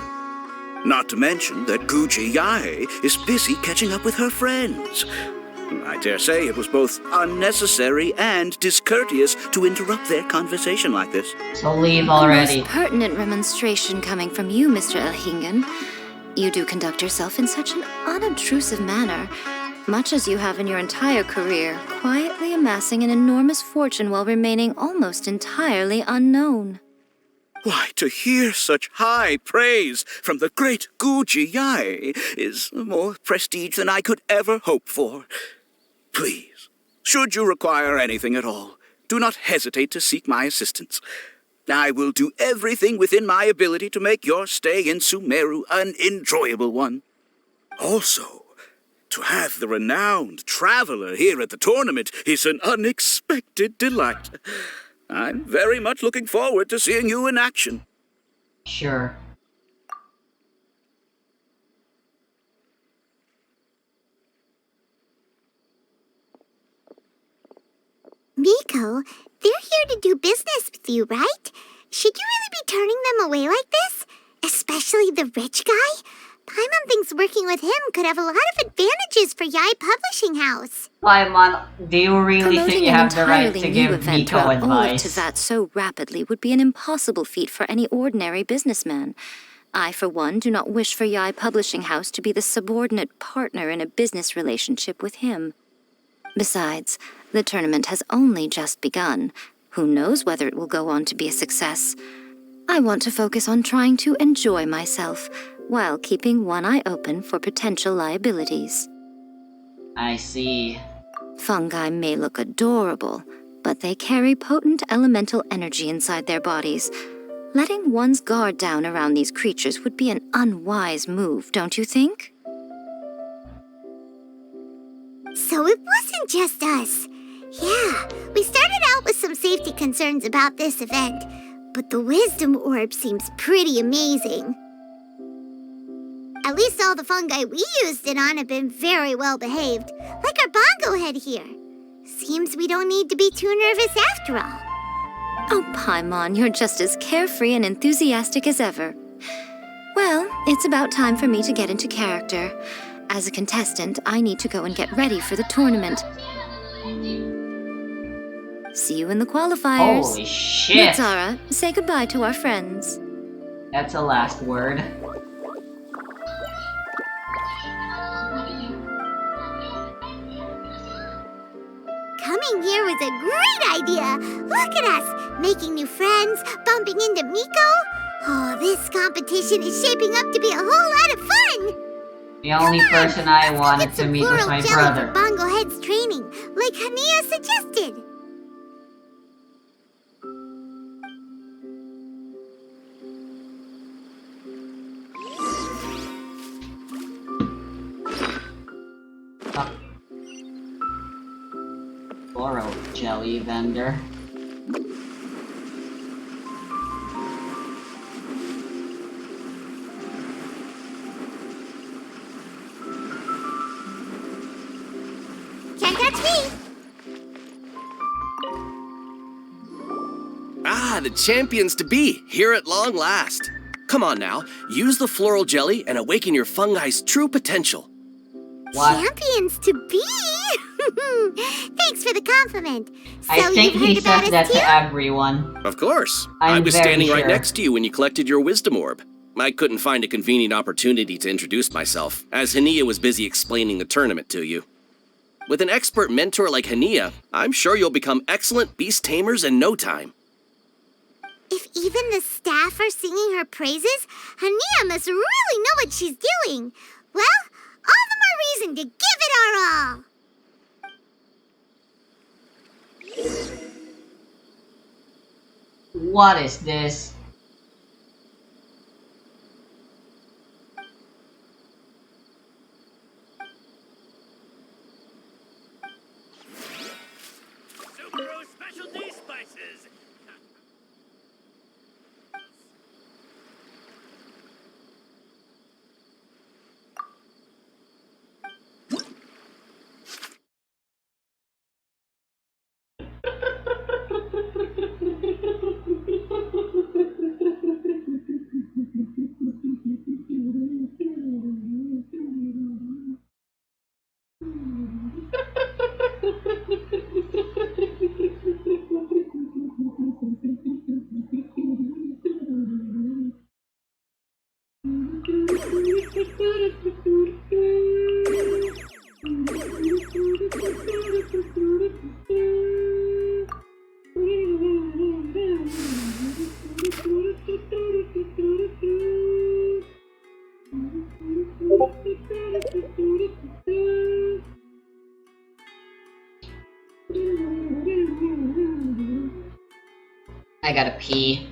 Not to mention that Guji Yae is busy catching up with her friends. I dare say it was both unnecessary and discourteous to interrupt their conversation like this. So leave already. A most pertinent remonstration coming from you, Mr. Elhingen. You do conduct yourself in such an unobtrusive manner, much as you have in your entire career, quietly amassing an enormous fortune while remaining almost entirely unknown. Why, to hear such high praise from the great Guji Yai is more prestige than I could ever hope for. Please, should you require anything at all, do not hesitate to seek my assistance. I will do everything within my ability to make your stay in Sumeru an enjoyable one. Also, to have the renowned traveler here at the tournament is an unexpected delight. I'm very much looking forward to seeing you in action. Sure. Miko, they're here to do business with you, right? Should you really be turning them away like this? Especially the rich guy? Paimon thinks working with him could have a lot of advantages for Yai Publishing House. Paimon, do you really think you have the right to give Miko all of advice? Teyvat so rapidly would be an impossible feat for any ordinary businessman. I, for one, do not wish for Yai Publishing House to be the subordinate partner in a business relationship with him. Besides, the tournament has only just begun. Who knows whether it will go on to be a success? I want to focus on trying to enjoy myself, while keeping one eye open for potential liabilities. I see. Fungi may look adorable, but they carry potent elemental energy inside their bodies. Letting one's guard down around these creatures would be an unwise move, don't you think? So it wasn't just us. Yeah, we started out with some safety concerns about this event, but the Wisdom Orb seems pretty amazing. At least all the fungi we used it on have been very well behaved, like our bongo head here. Seems we don't need to be too nervous after all. Oh, Paimon, you're just as carefree and enthusiastic as ever. Well, it's about time for me to get into character. As a contestant, I need to go and get ready for the tournament. See you in the qualifiers. Holy shit! Mitsara, say goodbye to our friends. That's a last word. Coming here was a great idea. Look at us, making new friends, bumping into Miko. Oh, this competition is shaping up to be a whole lot of fun. The only person I wanted to meet was my brother. For Bongo Head's training, like Hania suggested. Floral jelly vendor. Can't catch me. Ah, the champions to be, here at long last. Come on now, use the floral jelly and awaken your fungi's true potential. What? Champions to be? Thanks for the compliment. So I think you've he heard about says us that too? to everyone. Of course. I'm I was very standing right sure. next to you when you collected your wisdom orb. I couldn't find a convenient opportunity to introduce myself, as Hania was busy explaining the tournament to you. With an expert mentor like Hania, I'm sure you'll become excellent beast tamers in no time. If even the staff are singing her praises, Hania must really know what she's doing. Well, all the more reason to give it our all. What is this? Subaru Specialty Spices. I gotta pee.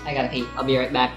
I gotta pee. I'll be right back.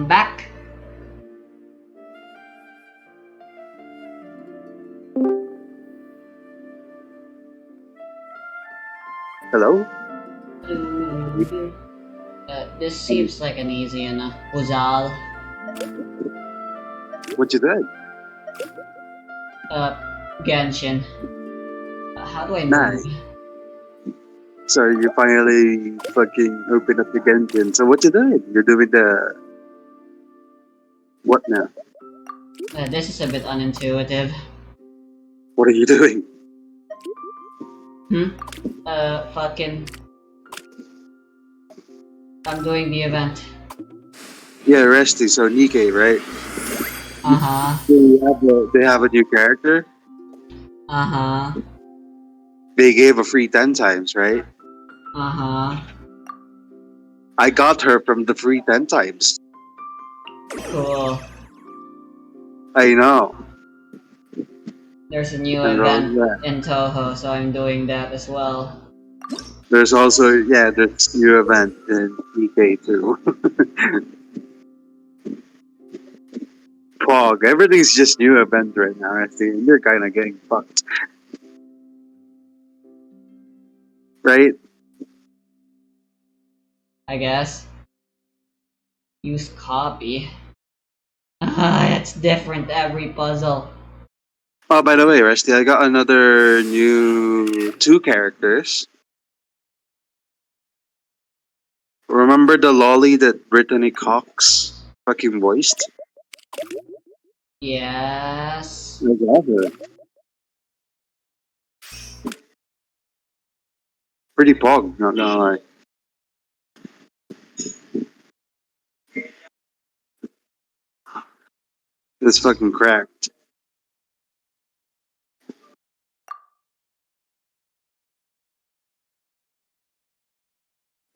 Back. Hello? This seems like an easy enough. Uzal. What you did? Genshin. How do I move? Nice. So you finally fucking opened up your Genshin. So what you did? You're doing the... What now? This is a bit unintuitive. What are you doing? Fucking... I'm doing the event. Yeah, Resty, so Nikkei, right? Uh-huh. They have a new character? Uh-huh. They gave a free 10 times, right? Uh-huh. I got her from the free 10 times. Cool. I know. There's a new And event yeah. in Toho, so I'm doing that as well. There's also there's new event in DK too. Fog. Everything's just new event right now. I think they're kind of getting fucked, right? I guess. Use copy. It's different every puzzle. Oh, by the way, Rusty, I got another new 2 characters. Remember the lolly that Brittany Cox fucking voiced? Yes. I got her. Pretty pog, not gonna lie. It's fucking cracked.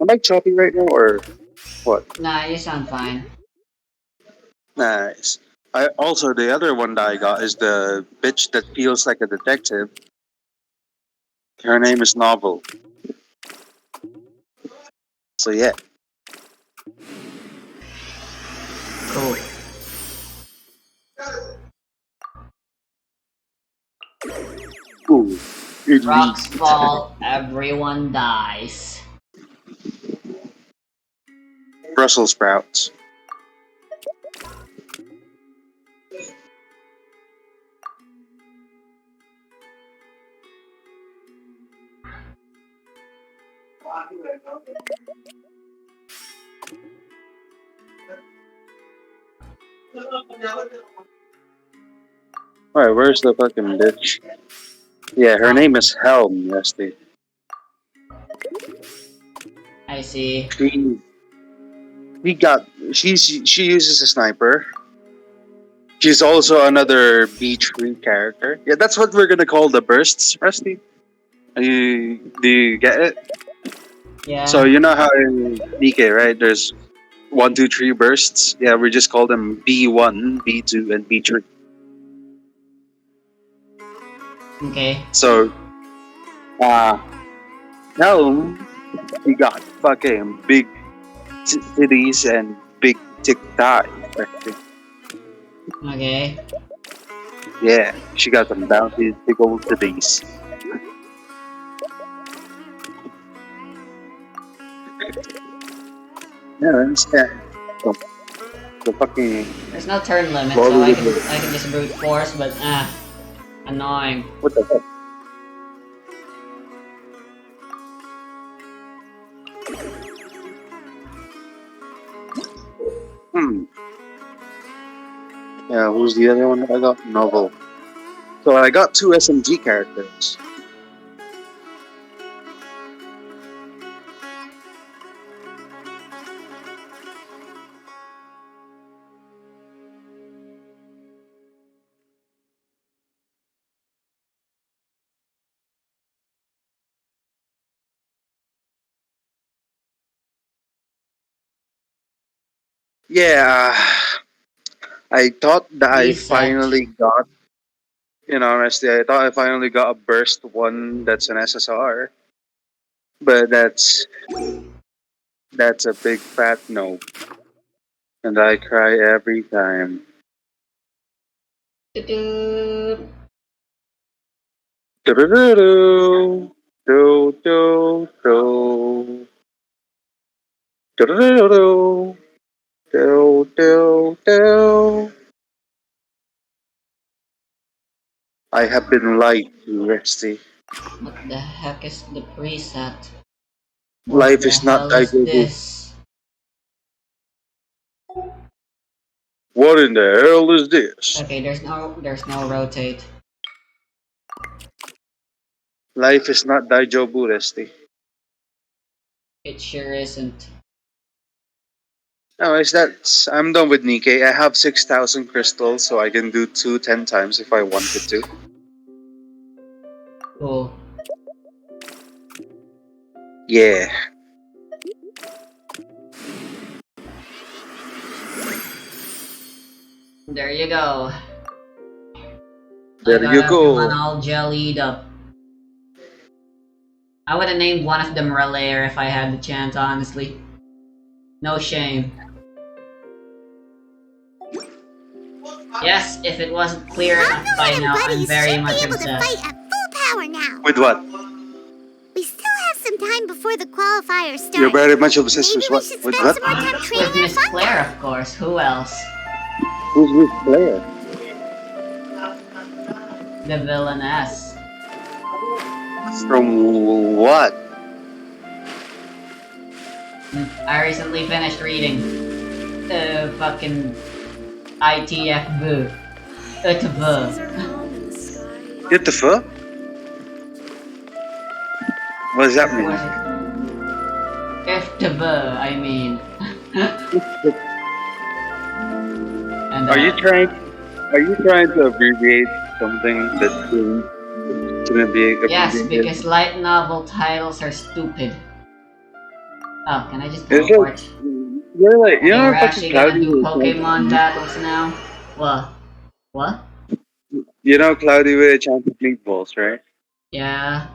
Am I choppy right now or what? Nah, you sound fine. Nice. I also the other one that I got is the bitch that feels like a detective. Her name is Novel. So yeah. Cool. Ooh. Rocks fall, everyone dies. Brussels sprouts. Alright, where's the fucking bitch? Yeah, her name is Helm, Rusty. I see. She uses a sniper. She's also another B3 character. Yeah, that's what we're gonna call the bursts, Rusty. Do you get it? Yeah. So you know how in DK, right? There's 1, 2, 3 bursts. Yeah, we just call them B1, B2, and B3. Okay. So, Helm, he got fucking big titties and big tic thighs. Okay. Yeah, she got some bounty big old titties. Yeah, I understand. The fucking. There's no turn limit, so I can just brute force, but annoying. What the fuck? Yeah, who's the other one that I got? Novel. So I got 2 SMG characters. Yeah, I thought that I finally got, honestly, I thought I finally got a burst one that's an SSR. But that's a big fat no. And I cry every time. Do-do. Do-do-do-do. Do-do-do. Do-do-do-do. Do-do-do. I have been lied to, Resty. What the heck is the preset? Life is not What the hell is Daigobu. this? What in the hell is this? Okay, there's no rotate. Life is not Daijobu, Resty. It sure isn't. No, I'm done with Nikkei. I have 6,000 crystals, so I can do 2 10 times if I wanted to. Cool. Yeah. There you go. There I you got go. everyone all jellied up. I would have named one of them Relayer if I had the chance, honestly. No shame. Yes, if it wasn't clear enough by now, I'm very much obsessed. Fight at full power now. With what? We still have some time before the qualifiers start. You're very much obsessed with Maybe we what? should With spend what? some more time With training Miss Claire, of course. Who else? Who's with Claire? The villainess. From what? I recently finished reading fucking ITF What the fuck? What does that mean? I mean. And, Are you trying to abbreviate something that's gonna be abbreviated? Yes, because light novel titles are stupid. Oh, can I just Is teleport? You're like, you know, We're fucking actually gonna Cloudy do with Pokemon battles now? What? What? You know Cloudy with a chance of meatballs, right? Yeah.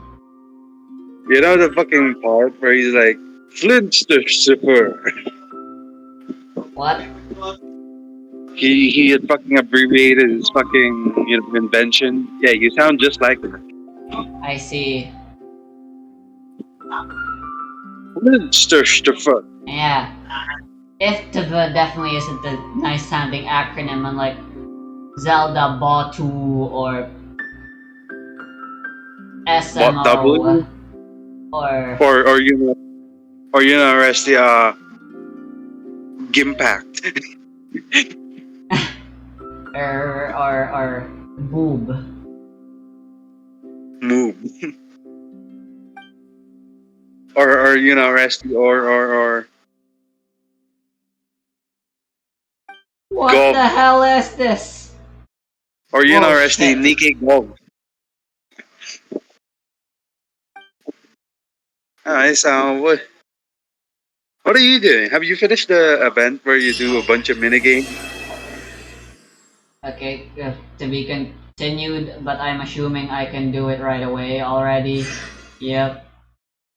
You know the fucking part where he's like, Flintstone. What? He had fucking abbreviated his fucking invention. Yeah, you sound just like him. I see. Flintstone. Yeah. IFTV definitely isn't a nice sounding acronym unlike Zelda Batu or SMO W? or Rusty Gimpact. or Boob. Move. or Rusty or What Gob. the hell is this? Or Oh, Rusty shit. Nikki Gob. Alright, so what are you doing? Have you finished the event where you do a bunch of minigames? Okay, to be continued, but I'm assuming I can do it right away already. Yep.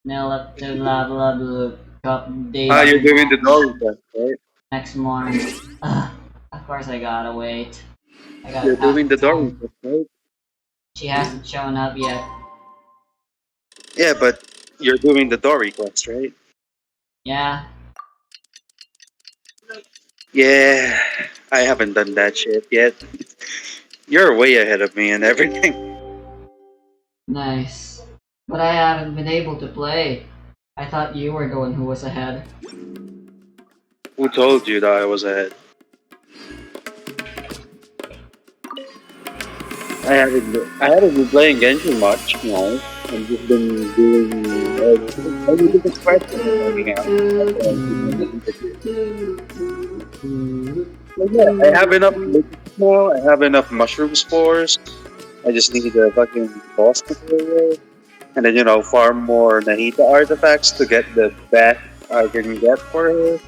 Nil up to blah blah blah. Cup day. You're doing the dog test, right? Next morning. Of course I gotta wait. You're doing the dog test, right? She hasn't shown up yet. Yeah, but you're doing the Dory quest, right? Yeah. Yeah, I haven't done that shit yet. You're way ahead of me and everything. Nice. But I haven't been able to play. I thought you were the one who was ahead. Who told you that I was ahead? I haven't been playing Genshin much, you know. I've just been doing different quests and hanging out. But yeah, I have enough liquids now. I have enough mushroom spores. I just need a fucking boss material, and then farm more Nahita artifacts to get the best I can get for her.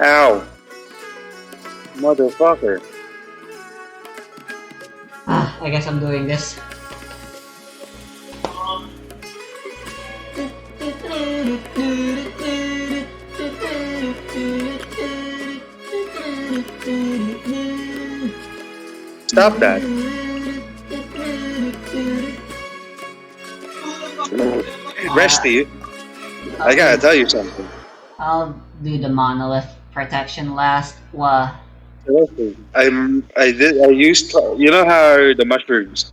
Ow. Motherfucker. I guess I'm doing this. Stop that. Resty, I gotta tell you something. I'll do the monolith protection last. Wah. I used, you know how the mushrooms,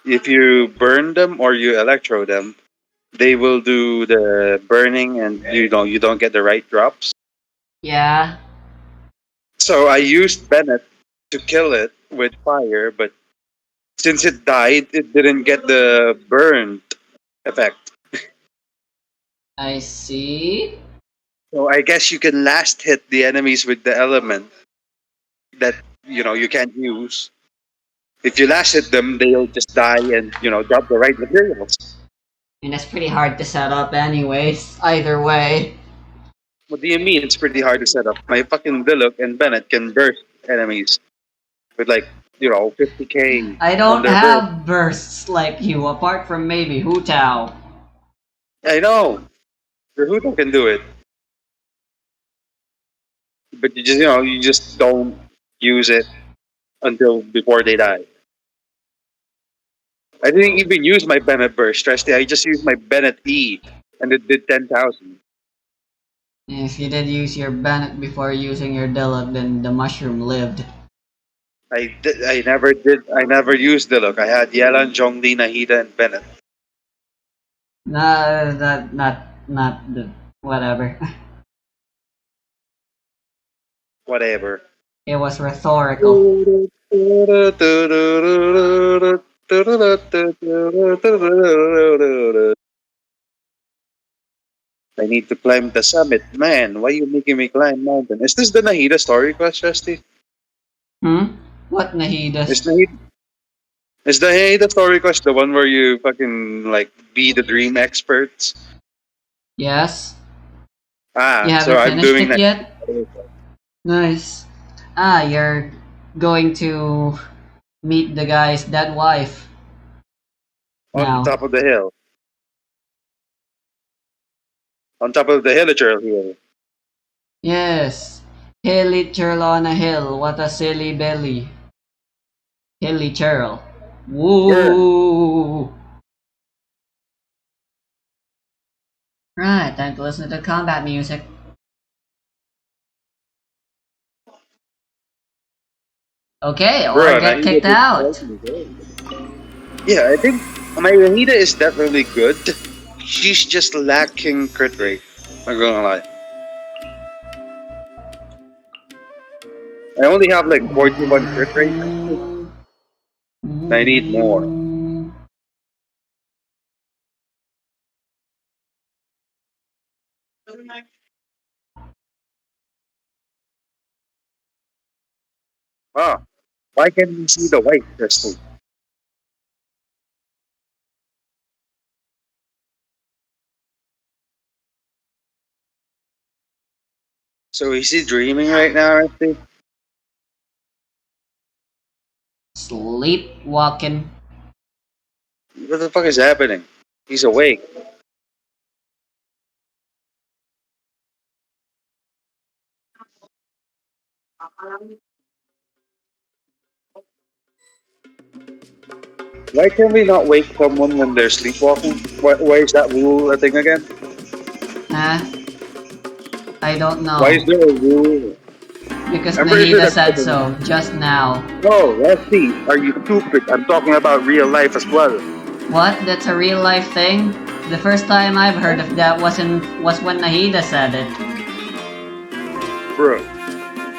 if you burn them or you electro them, they will do the burning and you don't get the right drops. Yeah. So I used Bennett to kill it with fire, but since it died, it didn't get the burned effect. I see. So I guess you can last hit the enemies with the element that you can't use. If you last hit them, they'll just die and drop the right materials. And that's pretty hard to set up anyways, either way. What do you mean it's pretty hard to set up? My fucking Diluc and Bennett can burst enemies with like, 50k. I on don't their have bursts like you, apart from maybe Hu Tao. burst. I know. Your Huto can do it. But you just don't use it until before they die. I didn't even use my Bennett burst, Resty. I just used my Bennett E, and it did 10,000. If you did use your Bennett before using your Diluc, then the mushroom lived. I never used Diluc. I had Yelan, Zhongli, Nahida, and Bennett. Nah, not the whatever. Whatever. It was rhetorical. I need to climb the summit. Man, why are you making me climb mountain? Is this the Nahida story quest, Rusty? What Nahida? Is the Nahida story quest the one where you fucking be the dream experts? Yes. You haven't so I'm finished doing it that. yet? Nice. You're going to meet the guy's dead wife. On top of the hill. On top of the Hilichurl hill. Yes. Hilichurl on a hill. What a silly belly. Hilichurl. Woo! Right, time to listen to combat music. Okay, or Bruh, get Nahida kicked did out. Yeah, I think my Nahida is definitely good. She's just lacking crit rate. I'm gonna lie. I only have 41 crit rate. I need more. Why can't we see the white crystal? So is he dreaming right now, Rusty? Sleepwalking. What the fuck is happening? He's awake. Why can we not wake someone when they're sleepwalking? Why is that rule a thing again? I don't know. Why is there a rule? Because I'm pretty Nahida sure said that's- so, just now. No, Rusty, are you stupid? I'm talking about real life as well. What? That's a real life thing? The first time I've heard of that was when Nahida said it. Bro,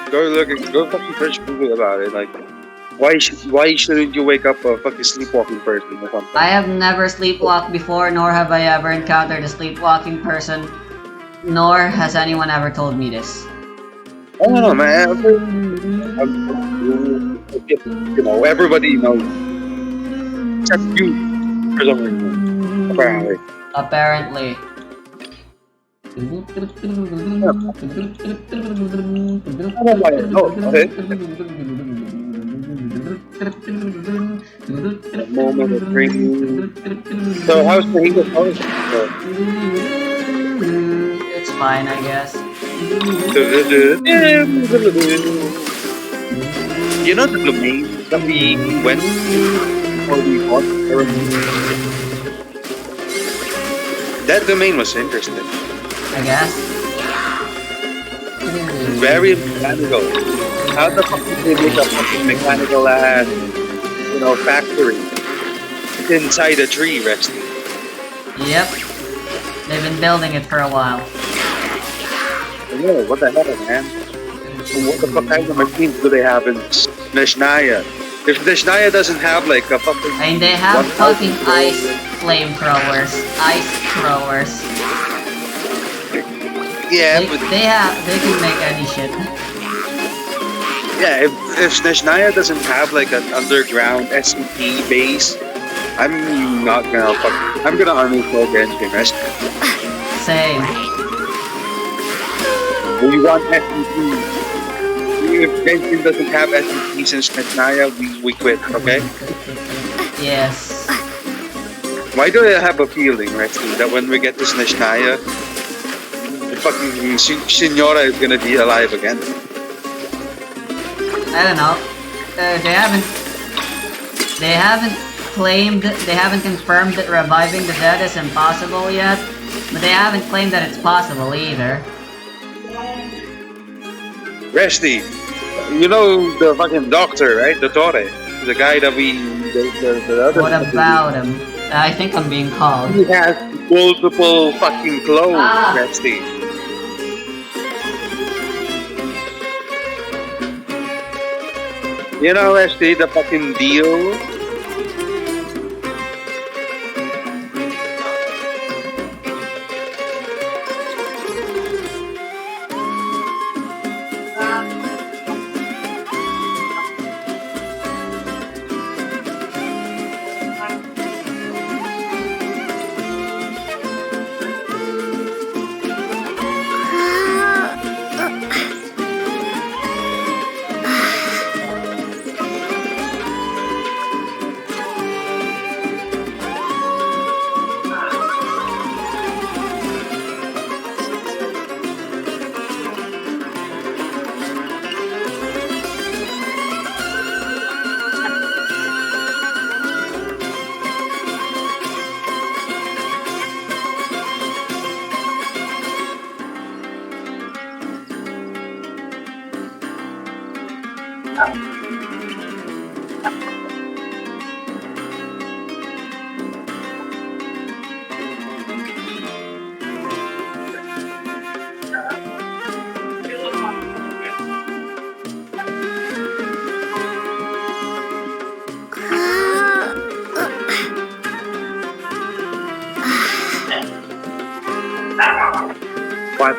go fucking search Google about it. Why shouldn't you wake up a fucking sleepwalking person or something? I have never sleepwalked before, nor have I ever encountered a sleepwalking person, nor has anyone ever told me this. I don't know, man. Everybody knows. Except you, for some reason. Apparently. Apparently. Moment of dreaming. So how's the English college? It's fine, I guess. You know the domain that we went before we bought? That domain was interesting. I guess. Very mechanical. How the fuck did they make a fucking mechanical ass, factory inside a tree, Resty? Yep. They've been building it for a while. Yeah, what the hell, man? What the fuck kind of machines do they have in Neshnaya? If Neshnaya doesn't have a fucking... I mean, they have fucking ice flamethrowers. Ice throwers. Yeah, they can make any shit. Yeah, if Neshnaya doesn't have an underground SCP base, I I'm not gonna fuck. I'm gonna uninstall Genshin. Rest. Same. We want SCP. If Genshin doesn't have SCP since Naya, we quit. Okay. Yes. Why do I have a feeling, Resty, that when we get to Snezhnaya, the fucking Signora is gonna be alive again? I don't know. They haven't claimed, they haven't confirmed that reviving the dead is impossible yet, but they haven't claimed that it's possible either. Resty, you know the fucking doctor, right? Dottore, the guy that the other. What about him? I think I'm being called. He has multiple fucking clones, Resty. You know, Resty, the fucking deal. What?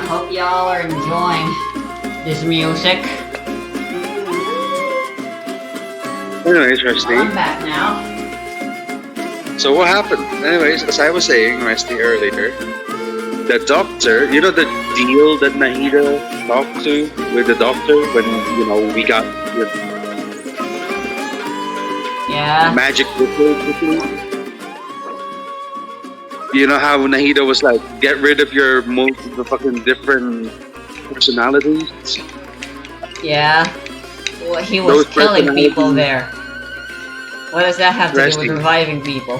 Hope y'all are enjoying this music. Anyways, Rusty. I'm back now. So what happened? Anyways, as I was saying, Rusty, earlier, the doctor, you know the deal that Nahida talked to with the doctor when, you know, we got the magic liquid. You know how Nahida was like, get rid of your multiple fucking different personalities? Yeah. Well, he was killing people there. What does that have to do with reviving people?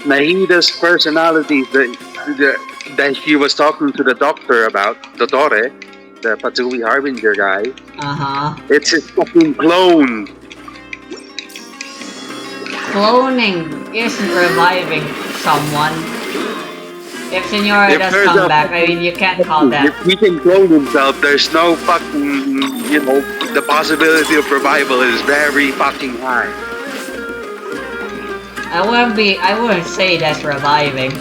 Nahida's personalities that he was talking to the doctor about, Dotore, the Patsui Harbinger guy. It's his fucking clone. Cloning isn't reviving someone. If Senora does come back, I mean, you can't call that. If he can clone himself, there's no fucking, you know, the possibility of revival is very fucking high. I wouldn't say that's reviving.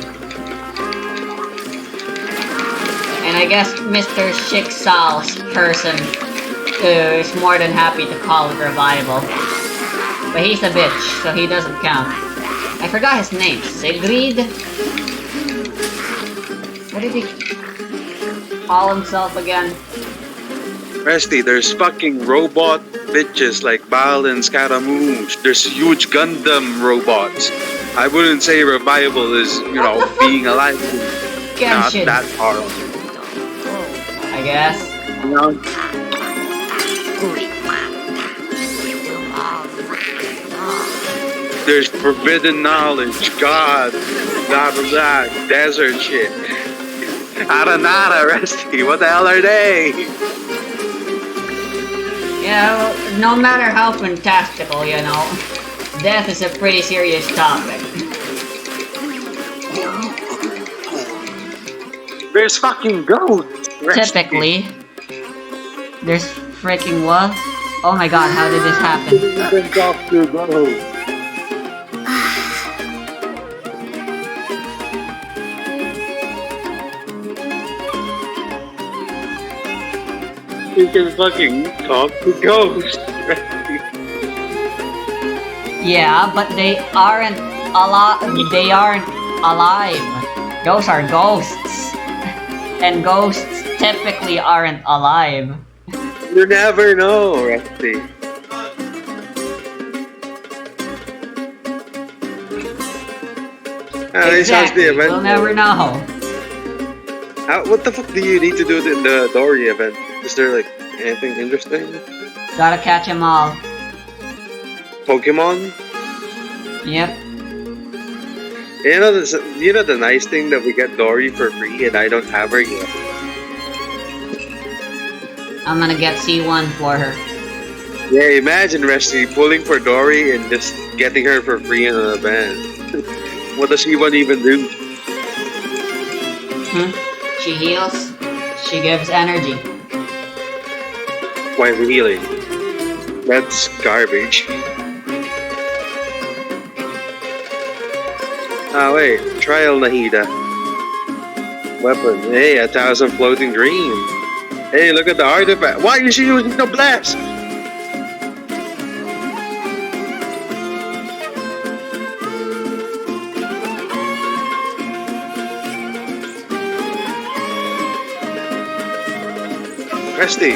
And I guess Mr. Shiksal's person is more than happy to call it revival. But he's a bitch, so he doesn't count. I forgot his name. Sigrid? What did he call himself again? Resty, there's fucking robot bitches like Baal and Scaramouche. There's huge Gundam robots. I wouldn't say revival is, you know, being alive. Not that far. I guess. You know? There's forbidden knowledge, God, blah blah blah, desert shit. Aranara, Resty, what the hell are they? Yeah, well, no matter how fantastical, you know, death is a pretty serious topic. There's fucking ghosts. Typically, there's freaking what? Oh my god, how did this happen? You can fucking talk to ghosts. Yeah, but they aren't They aren't alive. Those are ghosts, and ghosts typically aren't alive. You never know, Rusty. Exactly. We'll never know. What the fuck do you need to do in the Dory event? Is there like anything interesting? Gotta catch them all. Pokemon? Yep. You know the nice thing that we get Dory for free and I don't have her yet. I'm gonna get C1 for her. Yeah, imagine Rusty pulling for Dory and just getting her for free in an event. What does C1 even do? She heals. She gives energy. While healing. That's garbage. Ah, wait. Trial Nahida. Weapon. Hey, 1,000 floating dream. Hey, look at the artifact. Why is she using the blast? Rusty.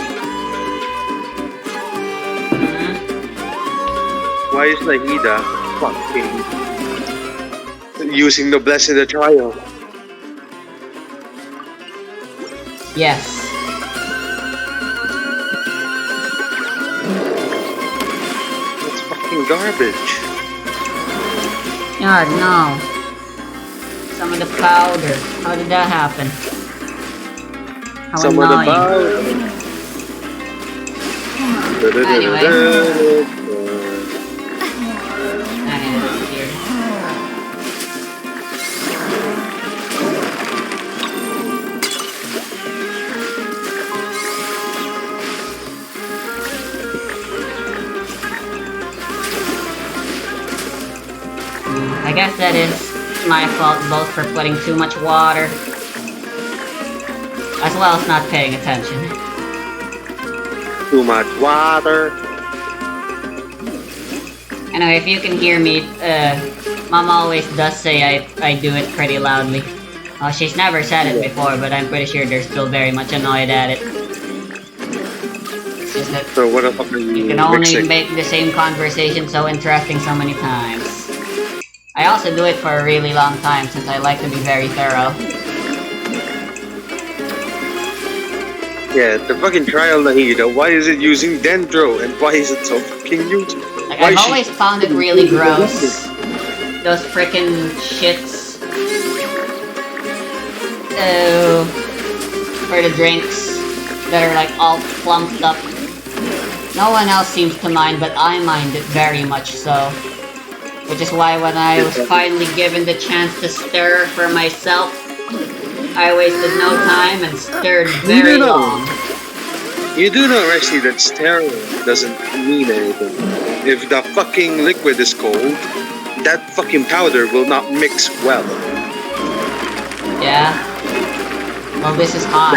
Why is Nahida fucking using the bless in the trial? Yes. That's fucking garbage. God, no. Some of the powder. How did that happen? How Some of annoying. the powder. Anyway. I guess that is my fault both for putting too much water, as well as not paying attention. Too much water. Anyway, if you can hear me, Mom always does say I do it pretty loudly. Well, she's never said it before, but I'm pretty sure they're still very much annoyed at it. It's just that So what the fuck are you can only mixing? make the same conversation so interesting so many times. I also do it for a really long time since I like to be very thorough. Yeah, the fucking trial Nahida. Why is it using Dendro and why is it so fucking useful? Like, I've always found it really gross. Those frickin' shits. For the drinks that are like all plumped up. No one else seems to mind, but I mind it very much so. Which is why when I was finally given the chance to stir for myself, I wasted no time and stirred very long. You do know, Rusty, that sterile doesn't mean anything. If the fucking liquid is cold, that fucking powder will not mix well. Yeah? Well, this is hot.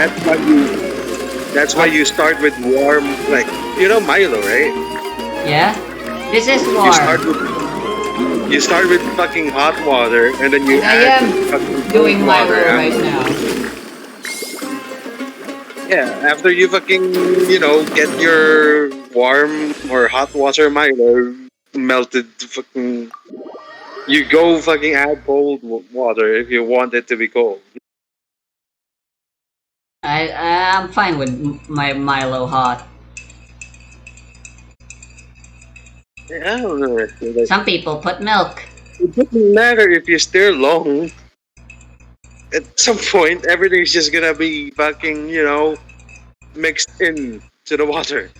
That's why you start with warm, like, you know Milo, right? Yeah? This is warm. You start with fucking hot water, and then you I add am fucking doing cold Milo water right after. now. Yeah, after you fucking, get your warm or hot water Milo melted, fucking, you go fucking add cold water if you want it to be cold. I'm fine with my Milo hot. Yeah, I don't know. Some people put milk. It doesn't matter if you stir long. At some point, everything's just gonna be fucking, mixed in to the water.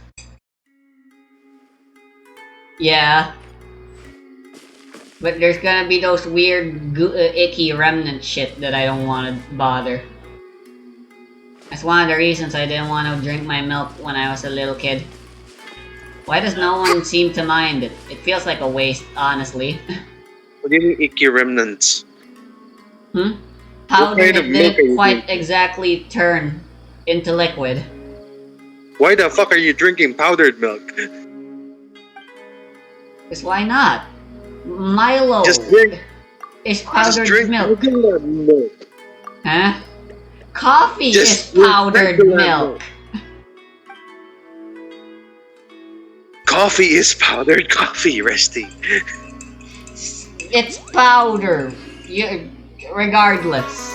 Yeah. But there's gonna be those weird, icky remnant shit that I don't want to bother. That's one of the reasons I didn't want to drink my milk when I was a little kid. Why does no one seem to mind it? It feels like a waste, honestly. What do you mean icky remnants? Powder kind that of milk are didn't you quite drinking? exactly turn into liquid. Why the fuck are you drinking powdered milk? Because why not? Milo Just drink. is Just powdered drink milk. regular milk. Huh? Coffee Just is drink powdered regular milk. Coffee is powdered coffee, Resty. It's powder. Regardless.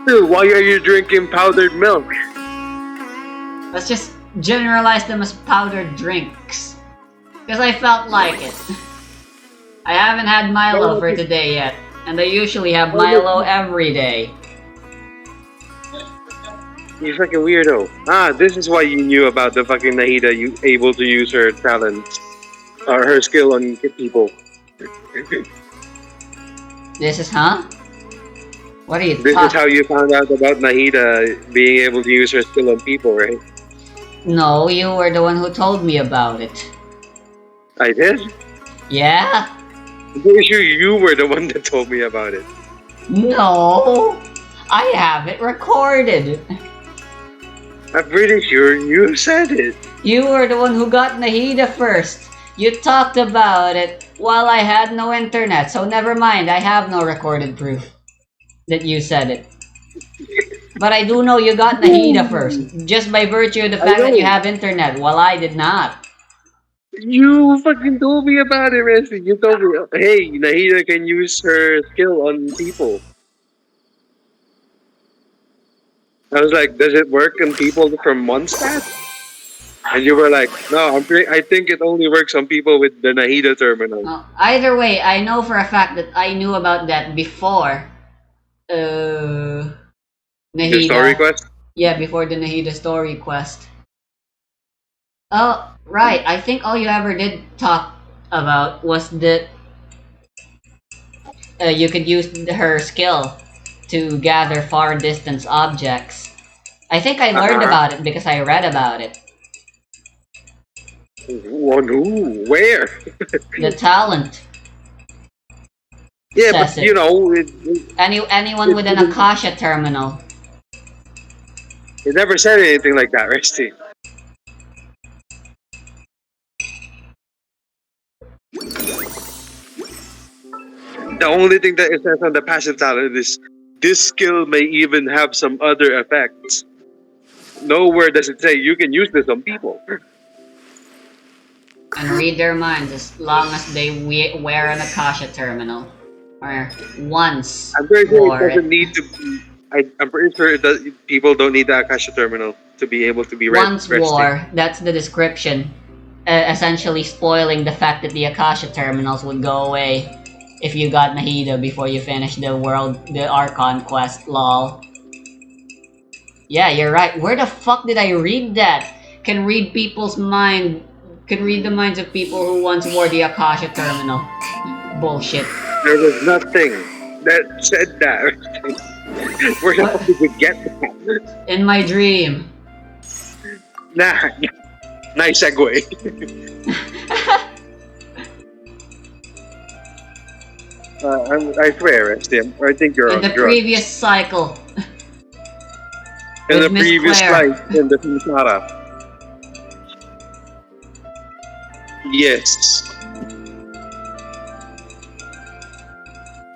Still, why are you drinking powdered milk? Let's just generalize them as powdered drinks. Because I felt like it. I haven't had Milo for today yet. And I usually have Milo every day. You fucking weirdo. Ah, this is why you knew about the fucking Nahida able to use her talent. Or her skill on people. This is, huh? What are you This is how you found out about Nahida being able to use her skill on people, right? No, you were the one who told me about it. I did? Yeah? I'm pretty sure you were the one that told me about it. No! I have it recorded. I'm pretty sure you said it. You were the one who got Nahida first. You talked about it while I had no internet, so never mind, I have no recorded proof that you said it. But I do know you got Nahida first, just by virtue of the fact that you have internet, while I did not. You fucking told me about it, Resty. You told me, hey, Nahida can use her skill on people. I was like, does it work on people from Mondstadt? And you were like, no, I think it only works on people with the Nahida terminal. Either way, I know for a fact that I knew about that before Nahida. The story quest? Yeah, before the Nahida story quest. Oh, right. I think all you ever did talk about was that you could use her skill to gather far distance objects. I think I learned about it because I read about it. Where? The talent. Yeah, but you know... anyone with an Akasha terminal. It never said anything like that, Resty. The only thing that it says on the passive talent is this skill may even have some other effects. Nowhere does it say you can use this on people. And read their minds as long as they wear an Akasha terminal. Or once. I'm pretty sure it doesn't need to be... I'm pretty sure people don't need the Akasha terminal to be able to be Once wore, that's the description. Essentially spoiling the fact that the Akasha terminals would go away if you got Nahida before you finish the Archon quest, lol. Yeah, you're right. Where the fuck did I read that? Can read people's mind... Can read the minds of people who once wore the Akasha terminal. Bullshit. There was nothing that said that. Where the fuck did you get that? In my dream. Nah. Nice segue. I swear, Resty, I think you're in on the drugs. previous cycle. In the Miss previous Claire. life, in the Samsara. Yes.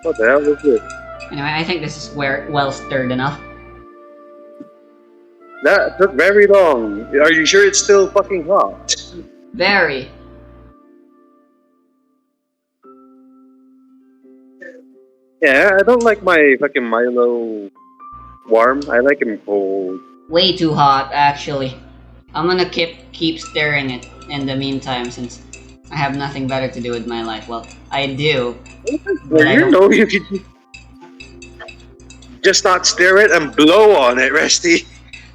What the hell was this? Anyway, I think this is well stirred enough. That took very long. Are you sure it's still fucking hot? Very. Yeah, I don't like my fucking Milo warm. I like him cold. Way too hot, actually. I'm gonna keep stirring it in the meantime since I have nothing better to do with my life. Well, I do. Well, you know you could just not stir it and blow on it, Resty.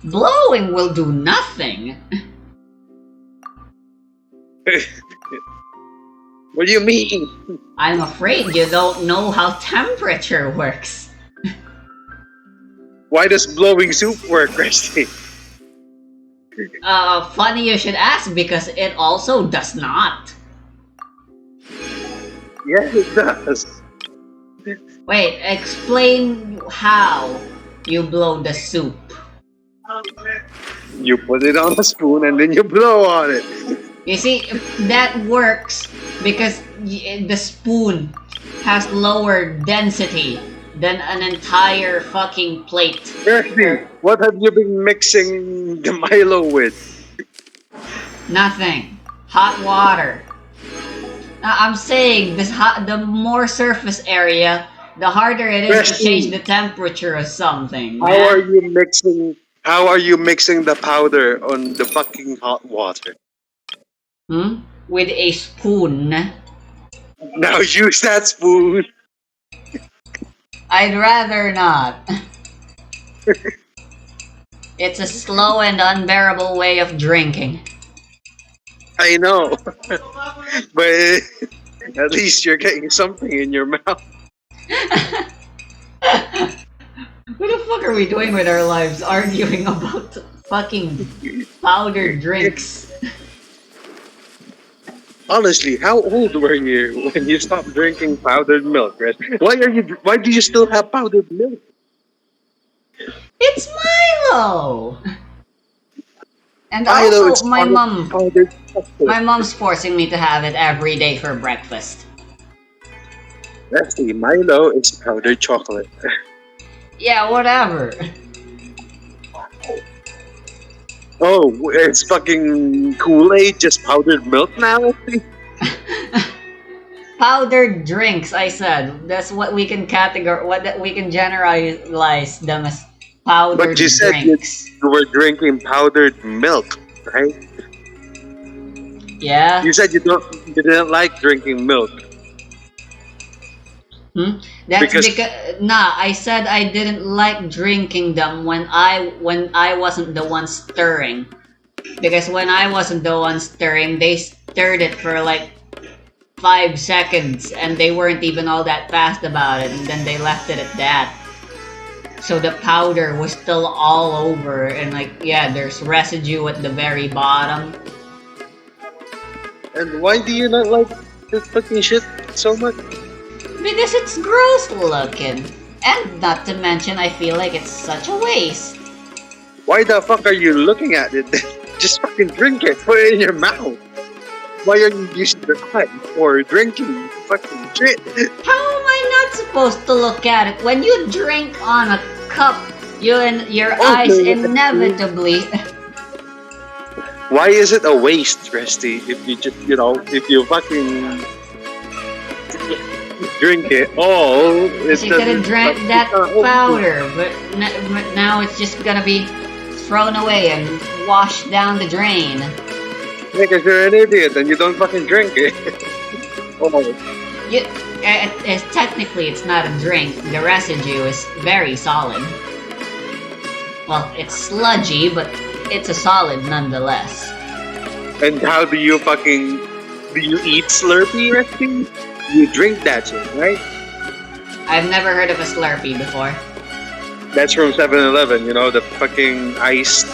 Blowing will do nothing. What do you mean? I'm afraid you don't know how temperature works. Why does blowing soup work, Rusty? Funny you should ask because it also does not. Yeah, it does. Wait, explain how you blow the soup. You put it on a spoon and then you blow on it. You see, that works because the spoon has lower density than an entire fucking plate. Rusty, what have you been mixing the Milo with? Nothing. Hot water. I'm saying the more surface area, the harder it is to change the temperature of something. How are you mixing? How are you mixing the powder on the fucking hot water? With a spoon. Now use that spoon. I'd rather not. It's a slow and unbearable way of drinking. I know, but at least you're getting something in your mouth. What the fuck are we doing with our lives? Arguing about fucking powdered drinks. Honestly, how old were you when you stopped drinking powdered milk, Red? Why do you still have powdered milk? It's Milo! And Milo also, is powdered chocolate. my mom's forcing me to have it every day for breakfast. Leslie, Milo is powdered chocolate. Yeah, whatever. Oh, it's fucking Kool-Aid, just powdered milk now? Powdered drinks, I said. That's what we can we can generalize them as powdered But you said drinks. you were drinking powdered milk, right? Yeah. You said you didn't like drinking milk. That's because nah, I said I didn't like drinking them when I wasn't the one stirring. Because when I wasn't the one stirring, they stirred it for like 5 seconds and they weren't even all that fast about it, and then they left it at that. So the powder was still all over, and like, yeah, there's residue at the very bottom. And why do you not like this fucking shit so much? Because it's gross looking. And not to mention, I feel like it's such a waste. Why the fuck are you looking at it? Just fucking drink it, put it in your mouth. Why are you using your eyes for drinking fucking shit? How am I not supposed to look at it? When you drink on a cup, your eyes inevitably... Why is it a waste, Resty, if you just, if you fucking drink it all? You could have drank that powder, but now it's just gonna be thrown away and washed down the drain. Because you're an idiot and you don't fucking drink it. Technically, it's not a drink. The residue is very solid. Well, it's sludgy, but it's a solid nonetheless. And how do you eat Slurpee, Resty? You drink that shit, right? I've never heard of a Slurpee before. That's from 7-Eleven, the fucking ice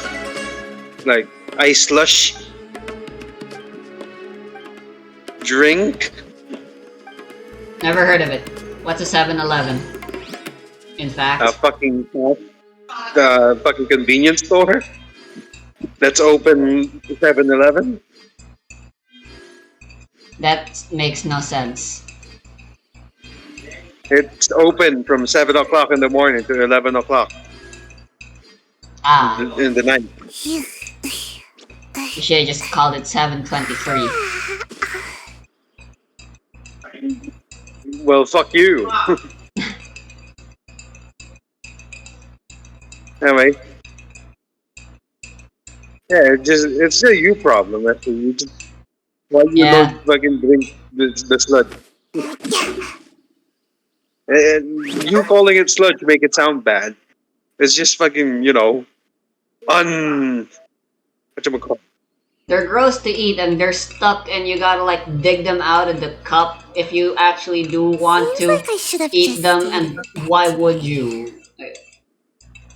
slush drink. Never heard of it. What's a 7-Eleven? In fact, fucking convenience store that's open 7-Eleven. That makes no sense. It's open from 7 o'clock in the morning to 11 o'clock. In the night. You should have just called it 7:23. Well, fuck you. Anyway. Yeah, it's a you problem. Actually. Why you don't fucking drink the sludge? And you calling it sludge to make it sound bad. It's just fucking, whatchamacallit? They're gross to eat and they're stuck and you gotta like dig them out of the cup if you actually do want to Like I should have eat just them, stayed and why would you?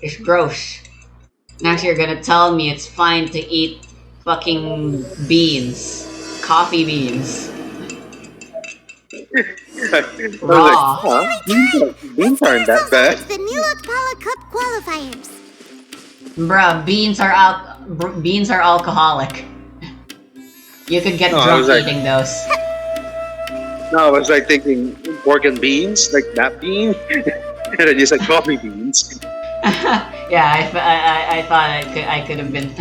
It's gross. Next you're gonna tell me it's fine to eat fucking beans. Coffee beans. I was Raw. like, huh? Beans aren't that bad. the Nilo Pala Cup qualifiers. Bruh, beans are alcoholic. You could get No, I drunk was like- eating those. No, I was like thinking pork and beans, like that bean, and then you said coffee beans. Yeah, I thought I could have been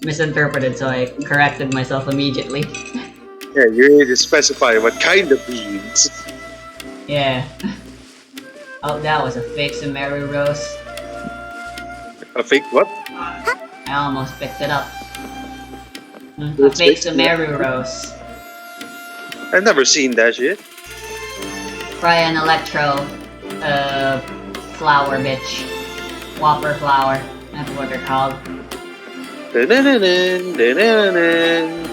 misinterpreted, so I corrected myself immediately. Yeah, you need to specify what kind of beans. Yeah. Oh, that was a fake Sumeru roast. A fake what? I almost picked it up. A It's fake fake Sumeru roast. I've never seen that shit. Fry an electro, flour, bitch. Whopper flour. That's what they're called. Dun-dun-dun-dun, dun-dun-dun.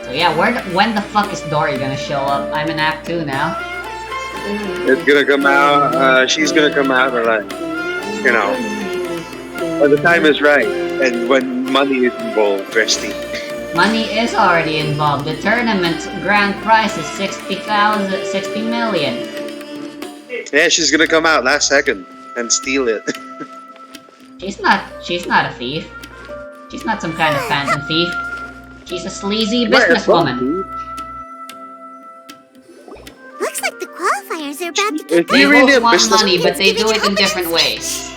So yeah, when the fuck is Dory gonna show up? I'm in Act 2 now. It's gonna come out, she's gonna come out and like, you know, when the time is right and when money is involved, Resty. Money is already involved. The tournament's grand prize is 60 million. Yeah, she's gonna come out last second and steal it. She's not a thief. She's not some kind of phantom thief. She's a sleazy businesswoman. Looks like the qualifiers are about to Is get They he really a both want business? money, but they do it in different ways.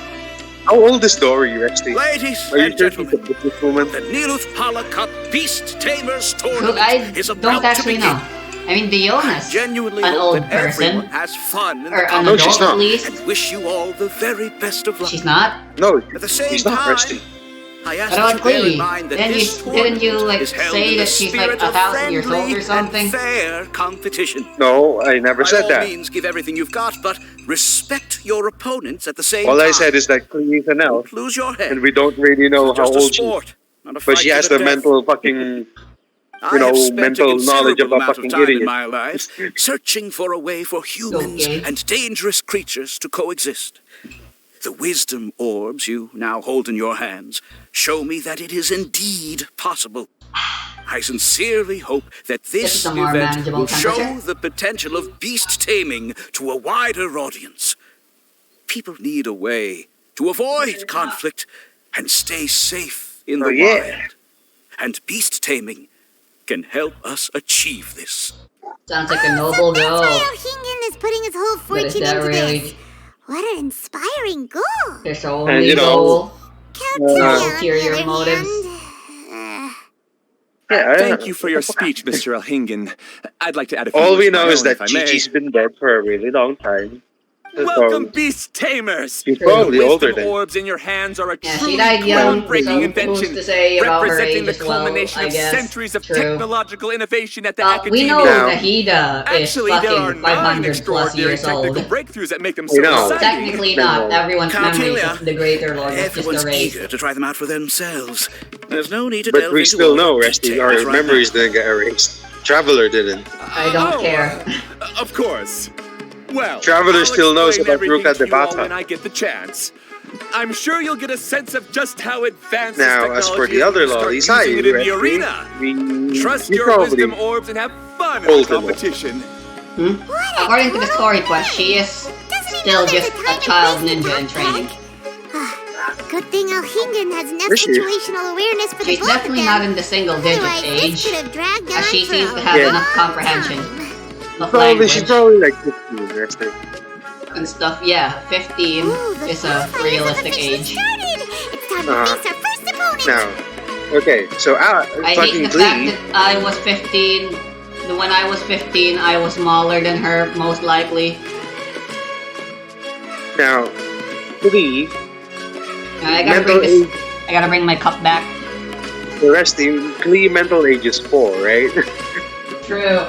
How old is Dory, Resty? Ladies Are you and sure she's a gentlemen, businesswoman? the Nilus Pala Cup Beast Tamers Who Tournament I is about don't to actually begin. know. I mean, Diona's Genuinely an hope old that everyone person. has fun in Or the an No, she's adult not. at least. and wish you all the very best of luck. She's not? No, At the same she's not time, Resty. I ask What that about you bear in Clee? mind that Didn't this you tournament like is held say in that the she's like spirit 1,000 years old friendly or something? and fair competition. No, I never By said all that. means, give everything you've got, but respect your opponents at the same time. All I said is that Clee's an elf, Lose your head. and we don't really know how Just a old she is. sport, not a But fight she to has the the death. mental fucking, I you know, have spent mental a knowledge of considerable a amount fucking of time idiot. in my life searching for a way for humans Okay. and dangerous creatures to coexist. The wisdom orbs you now hold in your hands show me that it is indeed possible. I sincerely hope that This this is a more event manageable will show temperature. the potential of beast taming to a wider audience. People need a way to avoid conflict and stay safe in the Oh, yeah. wild. And beast taming can help us achieve this. Sounds like a noble That's goal. why Elhingen is putting his whole But is fortune that into this. really What an inspiring goal. his only you know, goal? Calculia, No on the ulterior other motives. hand, Yeah, Thank you for your speech, Mr. Elhingen. I'd like to add a few all words we of my know is own, that if I may. Gigi's been dead for a really long time. Welcome, So, Beast Tamers! she's The probably older wisdom than. orbs in your hands are a Yeah, she truly died young, groundbreaking so who's invention, to say about her representing age the as well, culmination I of guess. centuries of True. technological innovation at the We Academia. know Now- Nahida is Actually, there are fucking 9 500 plus extraordinary years old. technical breakthroughs that make them I so know. exciting. Technically not. Everyone's memories Calculia, of the Greater Lord was just everyone's erased. eager to try them out for themselves. There's no need to But delve we into still all the know, Resty, details our right memories now. didn't get erased. Traveler didn't. I don't Oh, care. Of course. Well, Traveler I'll still knows explain about everything Ruka to you all Devata. when I get the chance. I'm sure you'll get a sense of just how advanced Now, this as for technology the is other when you start lollies, using it in the Resty, arena. Trust you your probably wisdom orbs and have fun in the older than- competition. According to the story quest, she is still just a child ninja in training. Good thing Elhingen has enough Is she? situational awareness for the She's both of definitely them. not in the single digit Otherwise, this age, could have dragged on as she for seems a to have Yeah. enough long comprehension time. of Probably, she's language probably like 15, Resty. and stuff. Yeah, 15 Ooh, the is a qualifiers have realistic officially age. started. It's time to Uh-huh. face our first opponent. Now, okay, so I hate fucking the fact Glee. that I was 15. When I was 15, I was smaller than her, most likely. Now, Glee, I gotta mental bring age, this. I gotta bring my cup back. the rest, Glee mental age is 4, right? True.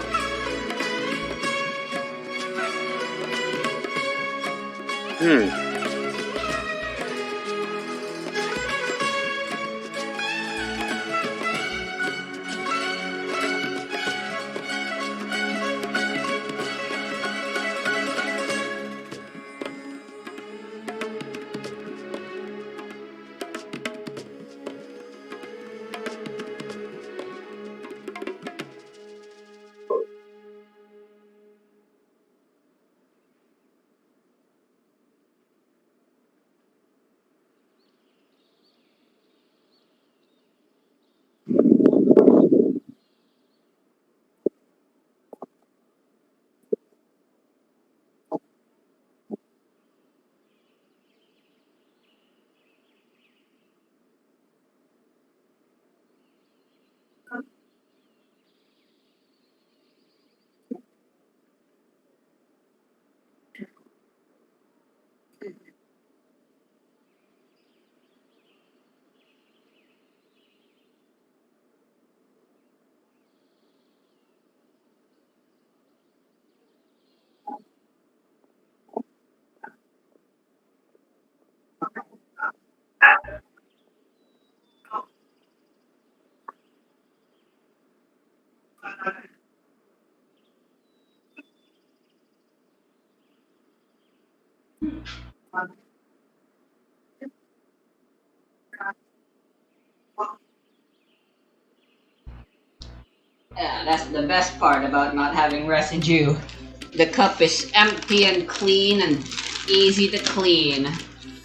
That's the best part about not having residue. The cup is empty and clean and easy to clean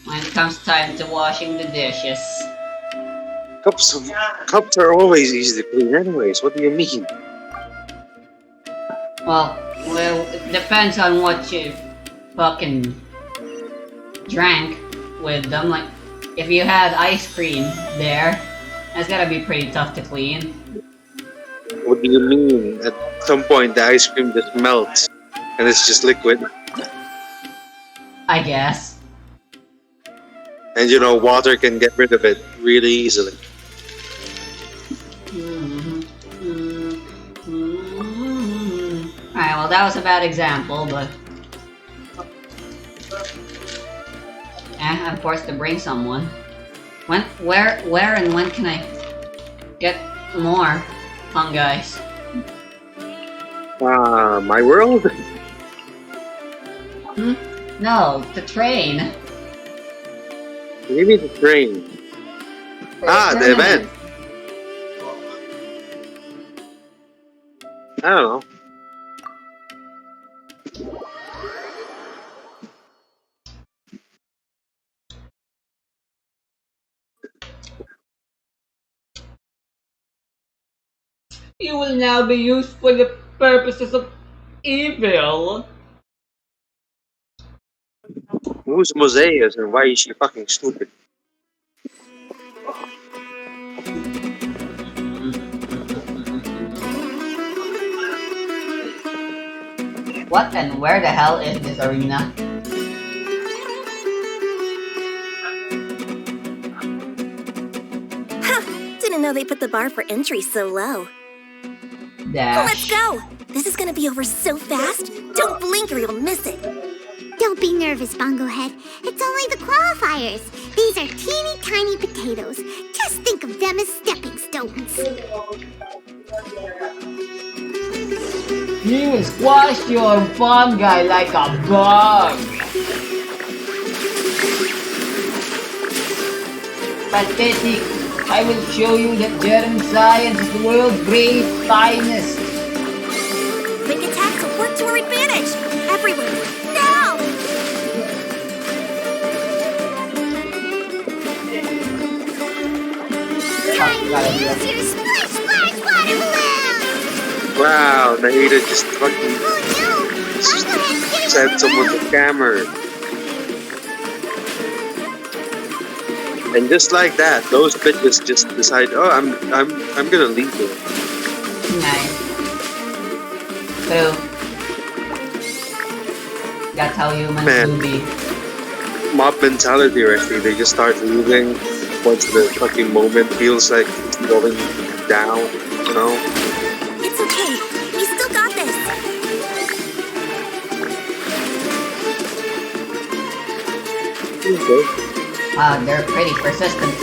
when it comes time to washing the dishes. Cups are always easy to clean anyways. What do you mean? Well, it depends on what you fucking drank with them. Like, if you had ice cream there, that's gotta be pretty tough to clean. What do you mean? At some point, the ice cream just melts and it's just liquid. I guess. And you know, water can get rid of it really easily. Alright, well, that was a bad example, but. I'm forced to bring someone. Where, and when can I get more fungi? My world? No, the train. What do you mean the train? The event. I don't know. You will now be used for the purposes of evil. Who's Mosaius and why is she fucking stupid? What and where the hell is this arena? Didn't know they put the bar for entry so low. Dash. Let's go! This is gonna be over so fast. Don't blink or you'll miss it. Don't be nervous, Bongo Head. It's only the qualifiers. These are teeny tiny potatoes. Just think of them as stepping stones. You will squash your fungi like a bug. Pathetic. I will show you that germ science is the world's great finest. Quick attacks will work to our advantage. Everyone, now! Use your splash splash water balloon! Wow, Nahida just fucking said someone's a scammer. And just like that, those bitches just decide, oh, I'm gonna leave it. Nice. True. That's how humans do be. Mob mentality, actually. They just start leaving once the fucking moment feels like it's going down, you know? It's okay. We still got this. Okay. They're pretty persistent.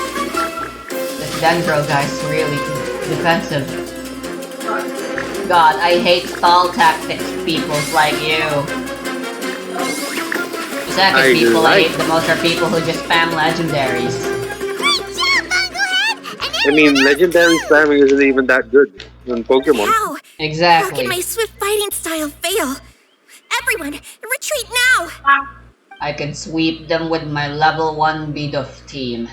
This Dendro guy's really defensive. God, I hate stall tactics peoples like you. The second people I hate the most are people who just spam legendaries. I mean, legendary spamming isn't even that good in Pokemon. How? Exactly. How can my swift fighting style fail? Everyone, retreat now! I can sweep them with my level 1 Bidoof team.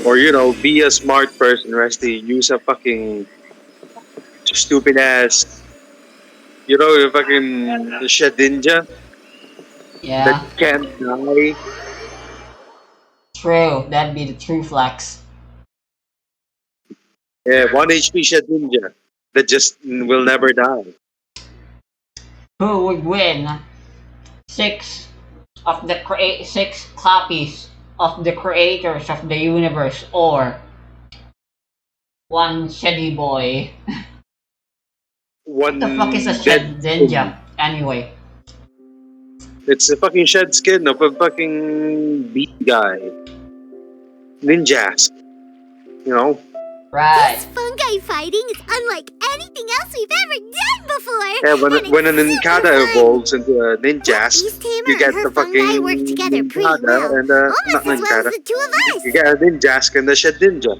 Or, you know, be a smart person, Rusty. Use a fucking stupid ass. You know, the fucking Shedinja? Yeah. That can't die. True, that'd be the true flex. Yeah, 1 HP Shedinja. That just will never die. Who would win? 6 copies of the creators of the universe, or one Sheddy boy. What the fuck is a Shedinja anyway? It's a fucking shed skin of a fucking beat guy. Ninjas. You know? Right. This fungi fighting is unlike anything else we've ever done before. Yeah, when an Nincada evolves into a Ninjas, you get the fucking work together pretty Nincada well. and Almost not as well Nincada. as the two of us. You get a Ninjask and the Shedinja.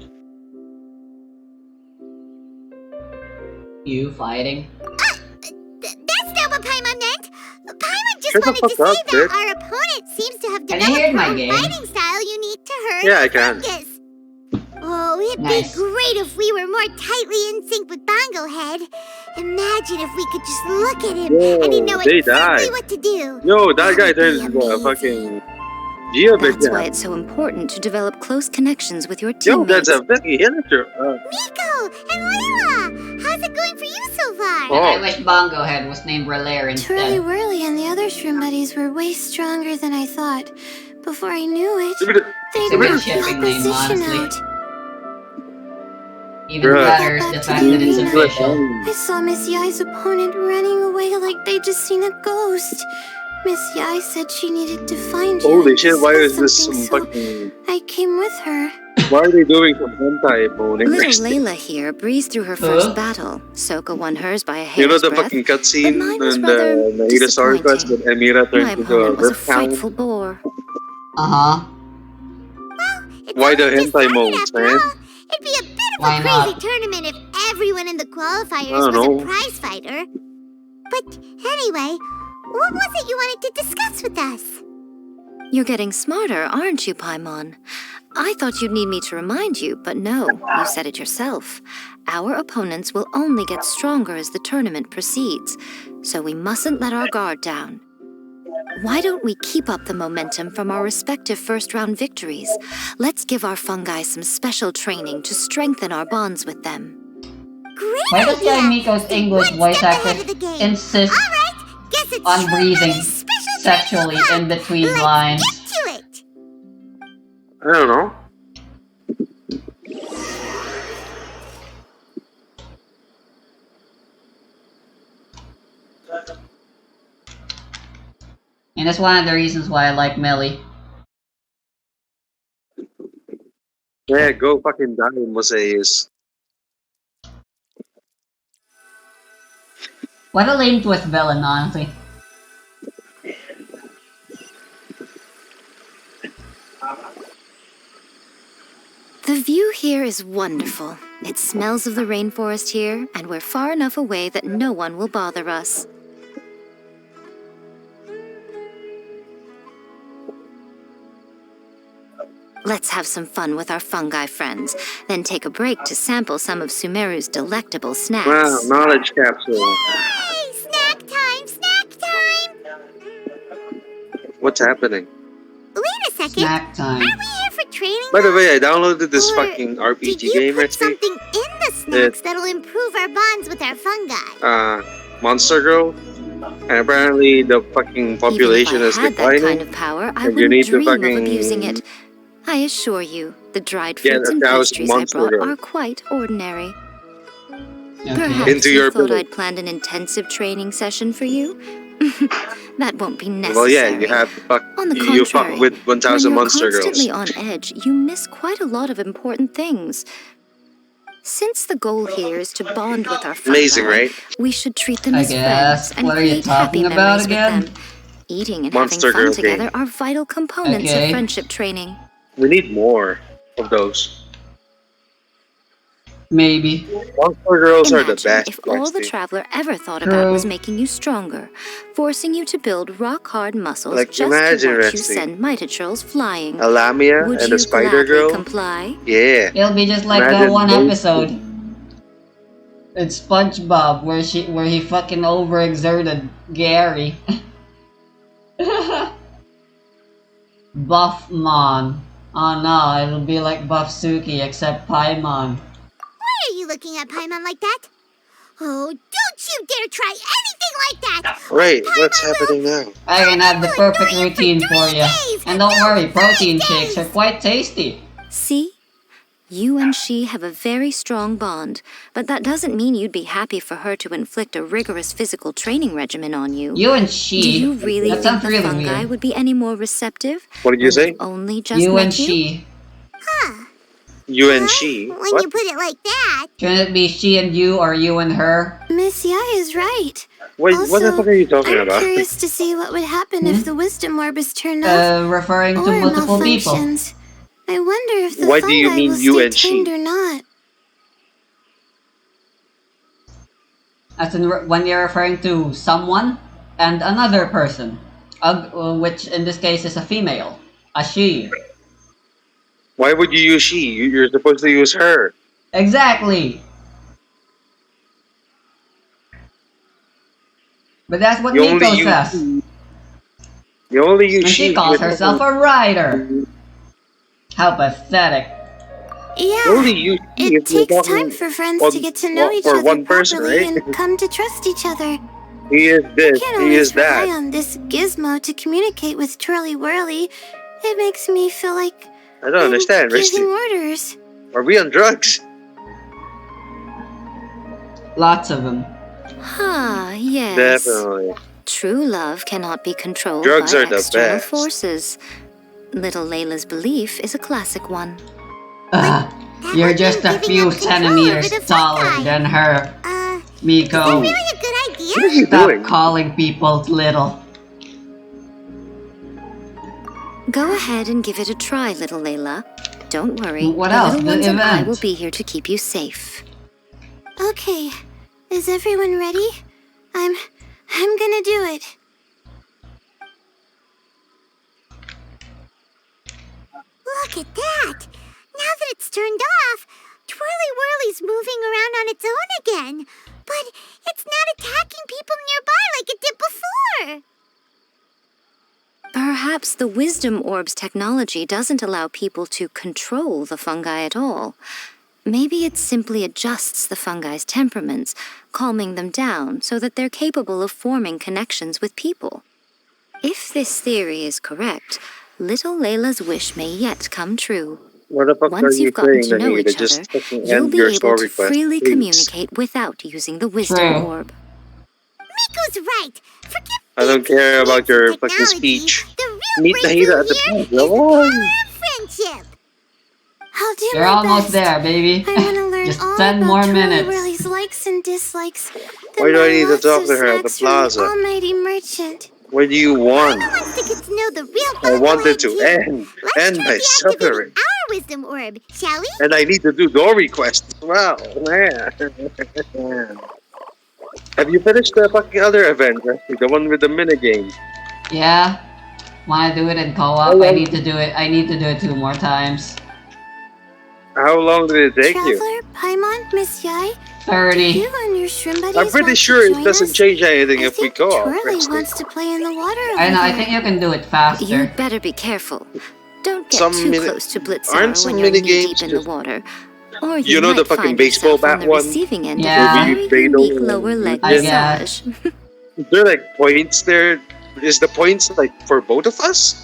You fighting? That's not what Paimon meant. Paimon just Shut the wanted to fuck say up, that bitch. our opponent seems to have Can you hear developed my her own game? fighting style unique to her. Yeah, and I can. Fungus. Oh, it'd Nice. be great if we were more tightly in sync with Bongo Head. Imagine if we could just look at him and he'd know they exactly died. what to do. Yo, that guy That'd be turns into a amazing. fucking Geobit That's why guy. it's so important to develop close connections with your Yo, teammates. that's a fucking villager. Miko and Layla, how's it going for you so far? Oh. I wish Bongo Head was named Relaire Twirly instead. Whirly and the other shroom buddies were way stronger than I thought. Before I knew it, It's they a good knocked the shipping name, opposition honestly. out. Even Bruh. better is the fact that it's official. I saw Miss Yai's opponent running away like they'd just seen a ghost. Miss Yai said she needed to find you. Holy and shit, why discuss is this some something, so fucking... I came with her. Why are they doing some hentai moaning? Little Layla here breezed through her first battle. Soka won hers by a You hair's know the breadth. fucking cutscene mine was in rather the Naida Quest when Emira My turns into a opponent was a rip town? frightful bore. Uh-huh. Why the hentai modes, man? It'd be a bit of Why a not? crazy tournament if everyone in the qualifiers I don't was know. a prize fighter. But anyway, what was it you wanted to discuss with us? You're getting smarter, aren't you, Paimon? I thought you'd need me to remind you, but no, you said it yourself. Our opponents will only get stronger as the tournament proceeds, so we mustn't let our guard down. Why don't we keep up the momentum from our respective first-round victories? Let's give our fungi some special training to strengthen our bonds with them. Great Why does idea! Miko's English voice actress insist Alright, guess it's on Shroom breathing Buddy's special sexually training in between Let's lines? get to it! I don't know. And that's one of the reasons why I like Millie. Yeah, go fucking die, Moseus. What a lame twist villain, honestly. The view here is wonderful. It smells of the rainforest here, and we're far enough away that no one will bother us. Let's have some fun with our fungi friends, then take a break to sample some of Sumeru's delectable snacks. Wow, knowledge capsule. Hey, snack time, snack time! What's happening? Wait a second. Snack time. Aren't we here for training? By the way, I downloaded this Or fucking Did RPG you game put right here. something in the snacks that'll improve our bonds with our fungi? Monster Girl. And apparently the fucking population Even is if I had that declining. kind of power, I and you need wouldn't to dream of fucking abusing it. I assure you, the dried get fruits and 1,000 pastries I Monster brought Girl. are quite ordinary. Okay. Perhaps Into you your thought pillow. I'd planned an intensive training session for you? That won't be necessary. Well, yeah, you have to fuck. On the You fuck contrary, with 1,000 when you're Monster Girls. constantly on edge, you miss quite a lot of important things. Since the goal here is to bond with our fungi, Amazing, right? we should treat them I as guess. friends and What are you create happy talking about memories again? with them. Eating and Monster having Girl fun together game. are vital components Okay. of friendship training. We need more of those. Maybe. Monster Girls are the Imagine best. if all the Lexi. Traveler ever thought about was True. making you stronger, forcing you to build rock-hard muscles Like, just to imagine, watch you Rexy. send Mitatrolls flying. A Lamia Would and you the Spider gladly Girl. comply? Yeah. It'll be just like that Imagine one those episode in SpongeBob where he fucking overexerted Gary. Buffmon. Oh no, it'll be like Buffsuki except Paimon. Why are you looking at Paimon like that? Oh, don't you dare try anything like that! Right, what's happening now? I can have the perfect routine for you. And don't worry, protein shakes are quite tasty. See? You and she have a very strong bond, but that doesn't mean you'd be happy for her to inflict a rigorous physical training regimen on you. You and she. Do you really That think sounds the really fungi weird. would be any more receptive? What did you say? Only just You met and you? she. Huh. You and she? When What? you put it like that. Shouldn't it be she and you or you and her? Miss Yai is right. Wait, what the Also, fuck are you talking I'm about? curious to see what would happen if the wisdom orb is turned off Referring to or multiple people. malfunctions. I wonder if the Why do you fungi mean will you stay and she? tamed or not. As in when you're referring to someone and another person, which in this case is a female, a she. Why would you use she? You're supposed to use her. Exactly. But that's what You only Nico use says. You only use And she she. calls herself a writer. How pathetic. You Yeah, only use she it if you're takes talking time for friends one- to get to know each for other one person, properly right? and come to trust each other. He is this, Can't he always is rely that. on this gizmo to communicate with Twirly Whirly. It makes me feel like I don't understand, giving Risty. orders. Are we on drugs? Lots of them. Ah, yes. Definitely. True love cannot be controlled Drugs by are the external best. forces. Little Layla's belief is a classic one. Ugh, you're just a few centimeters taller than her, Miko. Really a good idea? What are you Stop doing? calling people little. Go ahead and give it a try, little Layla. Don't worry. What the else? little The ones and I event. will be here to keep you safe. Okay, is everyone ready? I'm gonna do it. Look at that! Now that it's turned off, Twirly Whirly's moving around on its own again. But it's not attacking people nearby like it did before. Perhaps the Wisdom Orb's technology doesn't allow people to control the fungi at all. Maybe it simply adjusts the fungi's temperaments, calming them down so that they're capable of forming connections with people. If this theory is correct, little Layla's wish may yet come true. What the fuck are Once you you've gotten saying to to know me to each other, just fucking you'll end be your able story to request, freely please? communicate without using the Wisdom True. Orb. Miko's right. Forget I don't care about your fucking technology. speech. The real Meet breakthrough Nahida at the here pub. Come on. friendship. I'll do You're my almost best. there, baby. I want to learn Just all 10 about more Twirly minutes. Whirly's likes and dislikes. Why do I need to lots talk of to her at the snacks from the plaza? Almighty Merchant. What do you want? Paimon wants to get to know the real I wanted to too. end Let's try my deactivating suffering. our wisdom orb, shall we? And I need to do door quests as well. Man. Have you finished the fucking other event, Rusty? The one with the minigame? Yeah. Wanna do it in co-op? Oh, I yeah. need to do it. I need to do it 2 more times. How long did it take you? Traveler, Paimon, Miss Yai, 30. you and your shrimp buddies I'm pretty want sure to it join doesn't us? change anything I if we think go. Twirly wants to play in the water over I know, I there. think you can do it faster. You'd better be careful. Don't get Some too mini- close to aren't Blitzar some when you're mini-games knee-deep in the just- water. Or You know might the fucking find baseball yourself on bat the one? receiving end Yeah. of a Where very you unique don't- lower leg I guess. massage. Is there like points there? Is the points like for both of us?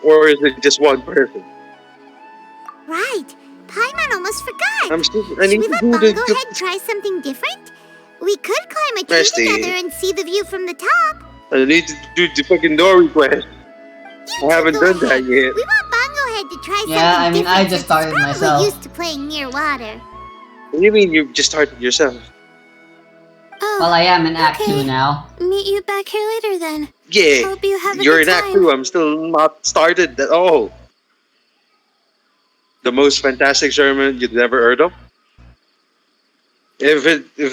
Or is it just one person? Right. Paimon almost forgot. I Should need we to let do Bongo the. Head try something different? We could climb a tree Rusty. together and see the view from the top. I need to do the fucking door request. I haven't go done ahead. that yet. We want Bongo Head to try Yeah, something I mean, different I just since started he's probably myself. used to playing near water. What do you mean you just started yourself? Oh, Well, I am in Act 2 okay. now. Meet you back here later then. Yeah, Hope you have a you're good in Act time. 2. I'm still not started at all. The most fantastic sermon you'd never heard of? If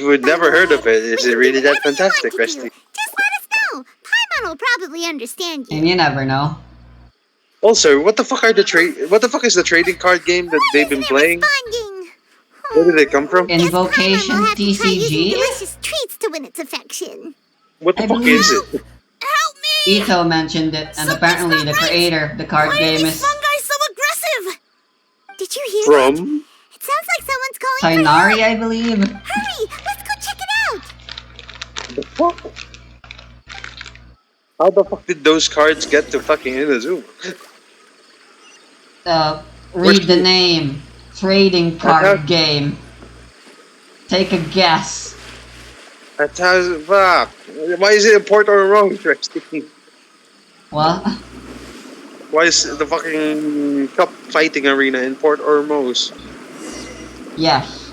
we'd never heard of it, is it really that fantastic, Rusty? Just let us know. Paimon will probably understand you. And you never know. Also, what the fuck are the trade? What the fuck is the trading card game that they've been playing? Responding. Where did they come from? Invocation We'll have to try using TCG? delicious treats to win its affection. What the I fuck believe- is it? Help me! Ito mentioned it, and apparently the creator of the card Why are game these is fungi so aggressive? Did you hear that? From? It sounds like someone's calling for Tainari, help. I believe. Hurry! Let's go check it out! The fuck? How the fuck did those cards get to fucking Inazuma? Read the name. Trading card Uh-huh. game. Take a guess. That's how. Fuck. Why is it in Port Ormond, Rusty? What? Why is the fucking cup fighting arena in Port Ormuz? Yes.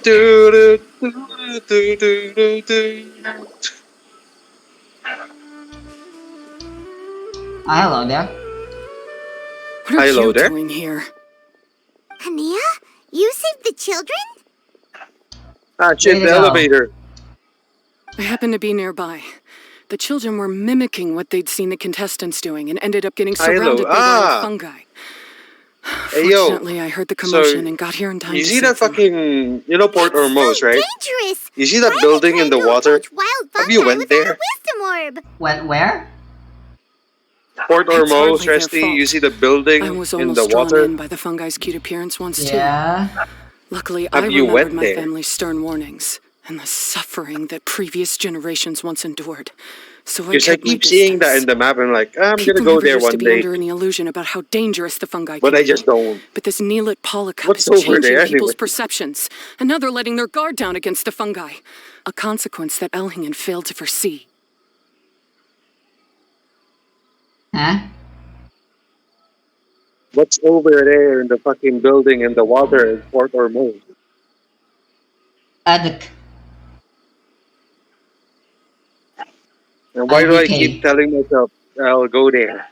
Do, do, do, do, do, do. Hello there. What are Hello you there. doing here? Hania? You saved the children? Ah, Way shit, to the go. elevator. I happened to be nearby. The children were mimicking what they'd seen the contestants doing and ended up getting surrounded by wild fungi. Hey, yo. Fortunately, I heard the commotion So, and got here in time you to see save that them. fucking, you know, Port Ormuz, right? Dangerous. You see that building in the water? Have you went there? Wisdom orb. Went where? Port It's Ormuz, hardly their Resty, fault. you see the building I was in almost the drawn water? in by the fungi's cute appearance once Yeah. too. Luckily, Have I you remembered went my there? family's stern warnings and the suffering that previous generations once endured. So I Because I kept my keep seeing that distance. in the map, and I'm like, I'm People gonna go never there used one to be day. under any illusion about how dangerous the fungi But can I be. just don't. But this Neelit polycup What's is over changing there people's anyway? perceptions, and now they're letting their guard down against the fungi. A consequence that Elhingen failed to foresee. Huh? What's over there in the fucking building in the water in Port Ormuz? Aduk. And why do I IDK. keep telling myself I'll go there?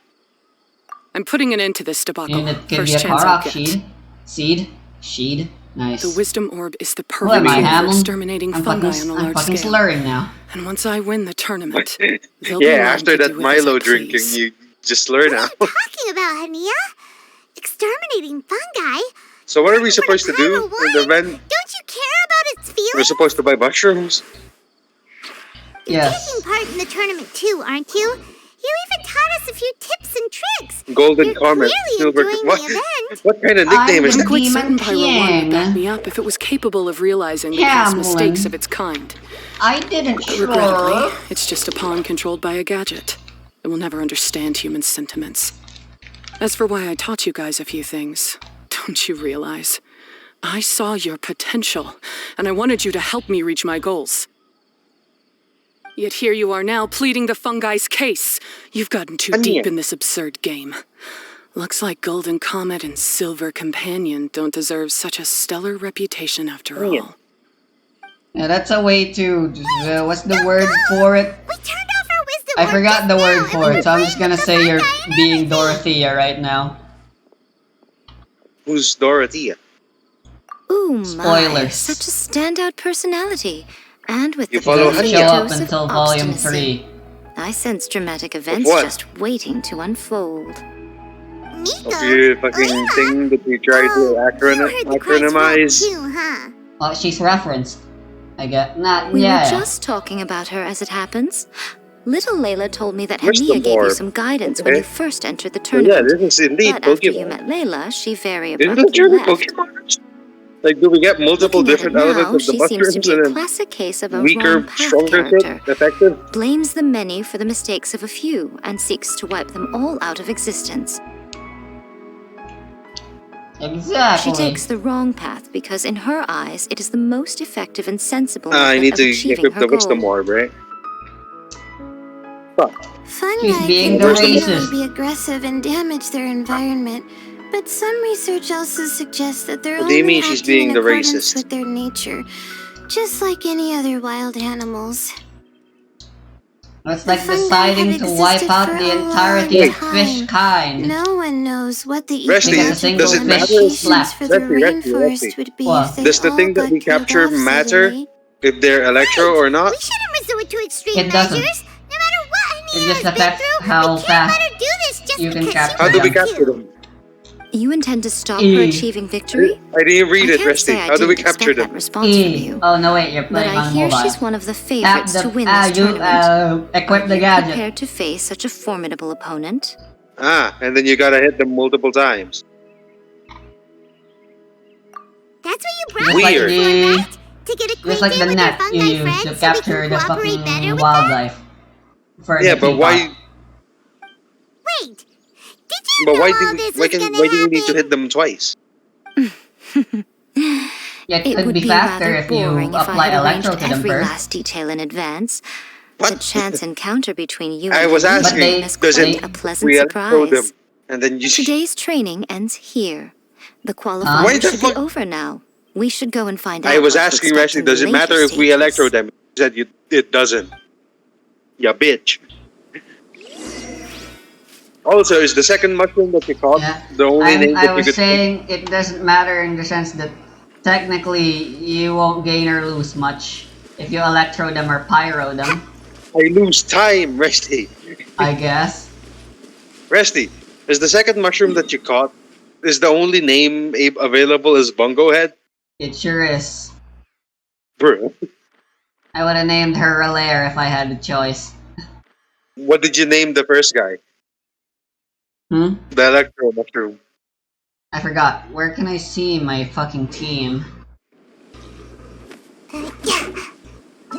I'm putting an end to this debacle. And it could be First a chance I'll Korok get. Sheed. Seed. Sheed. Nice. The wisdom orb is the Who am perfect I, tool for Hamlin? exterminating I'm fungi fucking, on a I'm large fucking scale. slurring now. And once I win the tournament, they'll be Yeah, allowed after to that do with as I Milo drinking, please. you just learn now. Talking about Hania? Exterminating fungi? So what are we supposed to do in the event? Don't you care about its feelings? We're supposed to buy mushrooms? Yes. Taking part in the tournament too, aren't you? You even taught us a few tips and tricks. Golden You're Comet, clearly Silver. enjoying What? the event. What kind of nickname is I'm that? quite Demon certain Pyro 1 would King. back me up if it was capable of realizing the past Hamlin. mistakes of its kind. I didn't But regrettably, sure. it's just a pawn controlled by a gadget. It will never understand human sentiments. As for why I taught you guys a few things, don't you realize? I saw your potential, and I wanted you to help me reach my goals. Yet here you are now pleading the fungi's case. You've gotten too deep in this absurd game. Looks like Golden Comet and Silver Companion don't deserve such a stellar reputation after all. Yeah, that's a way to. What's the word for it? We turned off our wisdom I orb forgot just the now, word and for we it, so I'm were just gonna playing say you're with the fungi being and Dorothea right now. Who's Dorothea? Ooh, my. Spoilers. Such a standout personality. And with You the follow Doesn't blessing show of up Joseph until volume obstinacy. 3. I sense dramatic events what? just waiting to unfold. Of your fucking thing that you try to acronymize? too, huh? Well, she's referenced. I get. Not. We yeah. were just talking about her as it happens. Little Layla told me that Where's the Hania gave you orb? some guidance Okay. when you first entered the So yeah, tournament. this is indeed But after you Pokemon. met Layla, she very Isn't abruptly it truly left. Pokemon? Like, do we get multiple Looking at it different now, elements of the she seems to mushrooms be a and then classic case of a weaker, wrong path stronger character. shit effective? Blames the many for the mistakes of a few and seeks to wipe them all out of existence. Exactly. She takes the wrong path because in her eyes it is the most effective and sensible I method need of to achieving equip her the goal. wisdom orb, right? Fuck. Fungi She's being can the definitely racist. be aggressive and damage their environment, but some research also suggests that they're What do you only mean she's acting being in the accordance racist? with their nature, just like any other wild animals. It's like fungi deciding have to wipe existed out for the a entirety long of fish time. kind. No one knows what the Resty, ecological does it matter? implications for the Resty, rainforest would be What? if they Does the all thing that got we killed capture off matter suddenly. if they're electro or not? We shouldn't resort to extreme It doesn't. measures. No matter what It Hania just has been affects through, how we can't fast let her do this just you can because capture she How do we wants capture to. them? You intend to stop her E. achieving victory? I didn't read I it, can't Resty. say I How do we didn't capture expect that them? response from you. Oh no, wait, you're But playing I on hear mobile. she's one of the Tap favorites to win this tournament. equip the Are you gadget. prepared to face such a formidable opponent? Ah, and then you gotta hit them multiple times. That's what you brought Just like Weird. the, to get just like acquainted the with your net you fungi use friends to so we capture can the cooperate better fucking with wildlife. For Yeah, the but teapot. why? them. Wait, did you But know why all do this why was can gonna why do we need to happen? hit them twice? Yeah, it It could would be be faster rather if you boring if I apply had arranged electro to them every first. last detail in advance. What? The chance encounter between you I and was Hania asking, they- is does quite it a pleasant we electro them surprise. and then you Today's training ends here. The Why qualifiers the should fuck- be over now. We should go and find out. I was what to asking expect Resty, in the does it later matter if we stages. electro them? He said it doesn't. Ya bitch. Also, is the second mushroom that you caught Yeah. the only name I that you was could saying it doesn't matter in the sense that Technically, you won't gain or lose much if you electro them or pyro them. I lose time, Resty. I guess. Resty, is the second mushroom that you caught is the only name available is Bungo Head? It sure is. Bro, I would have named her Relaire if I had the choice. what did you name the first guy? Hmm? The electro mushroom. I forgot. Where can I see my fucking team?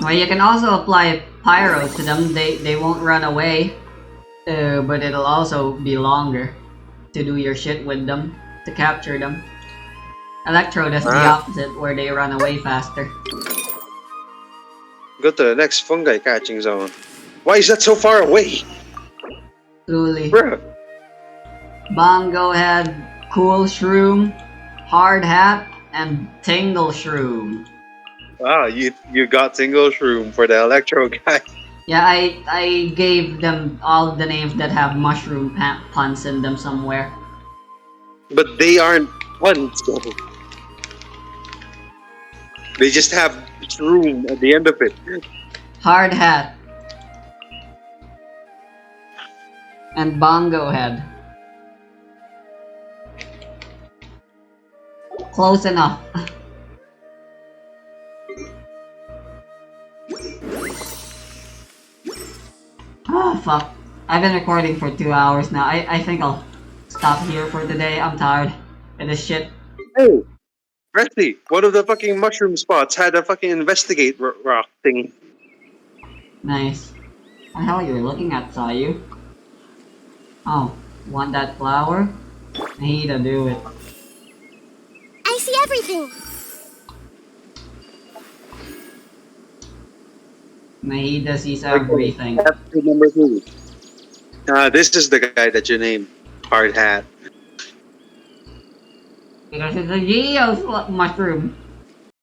Well, you can also apply pyro to them. They won't run away. But it'll also be longer to do your shit with them, to capture them. Electro does the opposite, where they run away faster. Go to the next fungi catching zone. Why is that so far away? Truly. Bruh. Bongo Head, Cool Shroom, Hard Hat, and Tingle Shroom. Wow, you got single shroom for the electro guy. Yeah, I gave them all the names that have mushroom puns in them somewhere. But they aren't puns, though. They just have shroom at the end of it. Hard Hat. And Bongo Head. Close enough. Oh fuck. I've been recording for 2 hours now. I think I'll stop here for today. I'm tired of this shit. Hey, Resty, one of the fucking mushroom spots had a fucking investigate rock thingy. Nice. What the hell you were looking at, Sayu? Oh, want that flower? I need to do it. I see everything. Mahida sees everything. Number 2. This is the guy that you named Hard Hat. Because it's a Geo mushroom.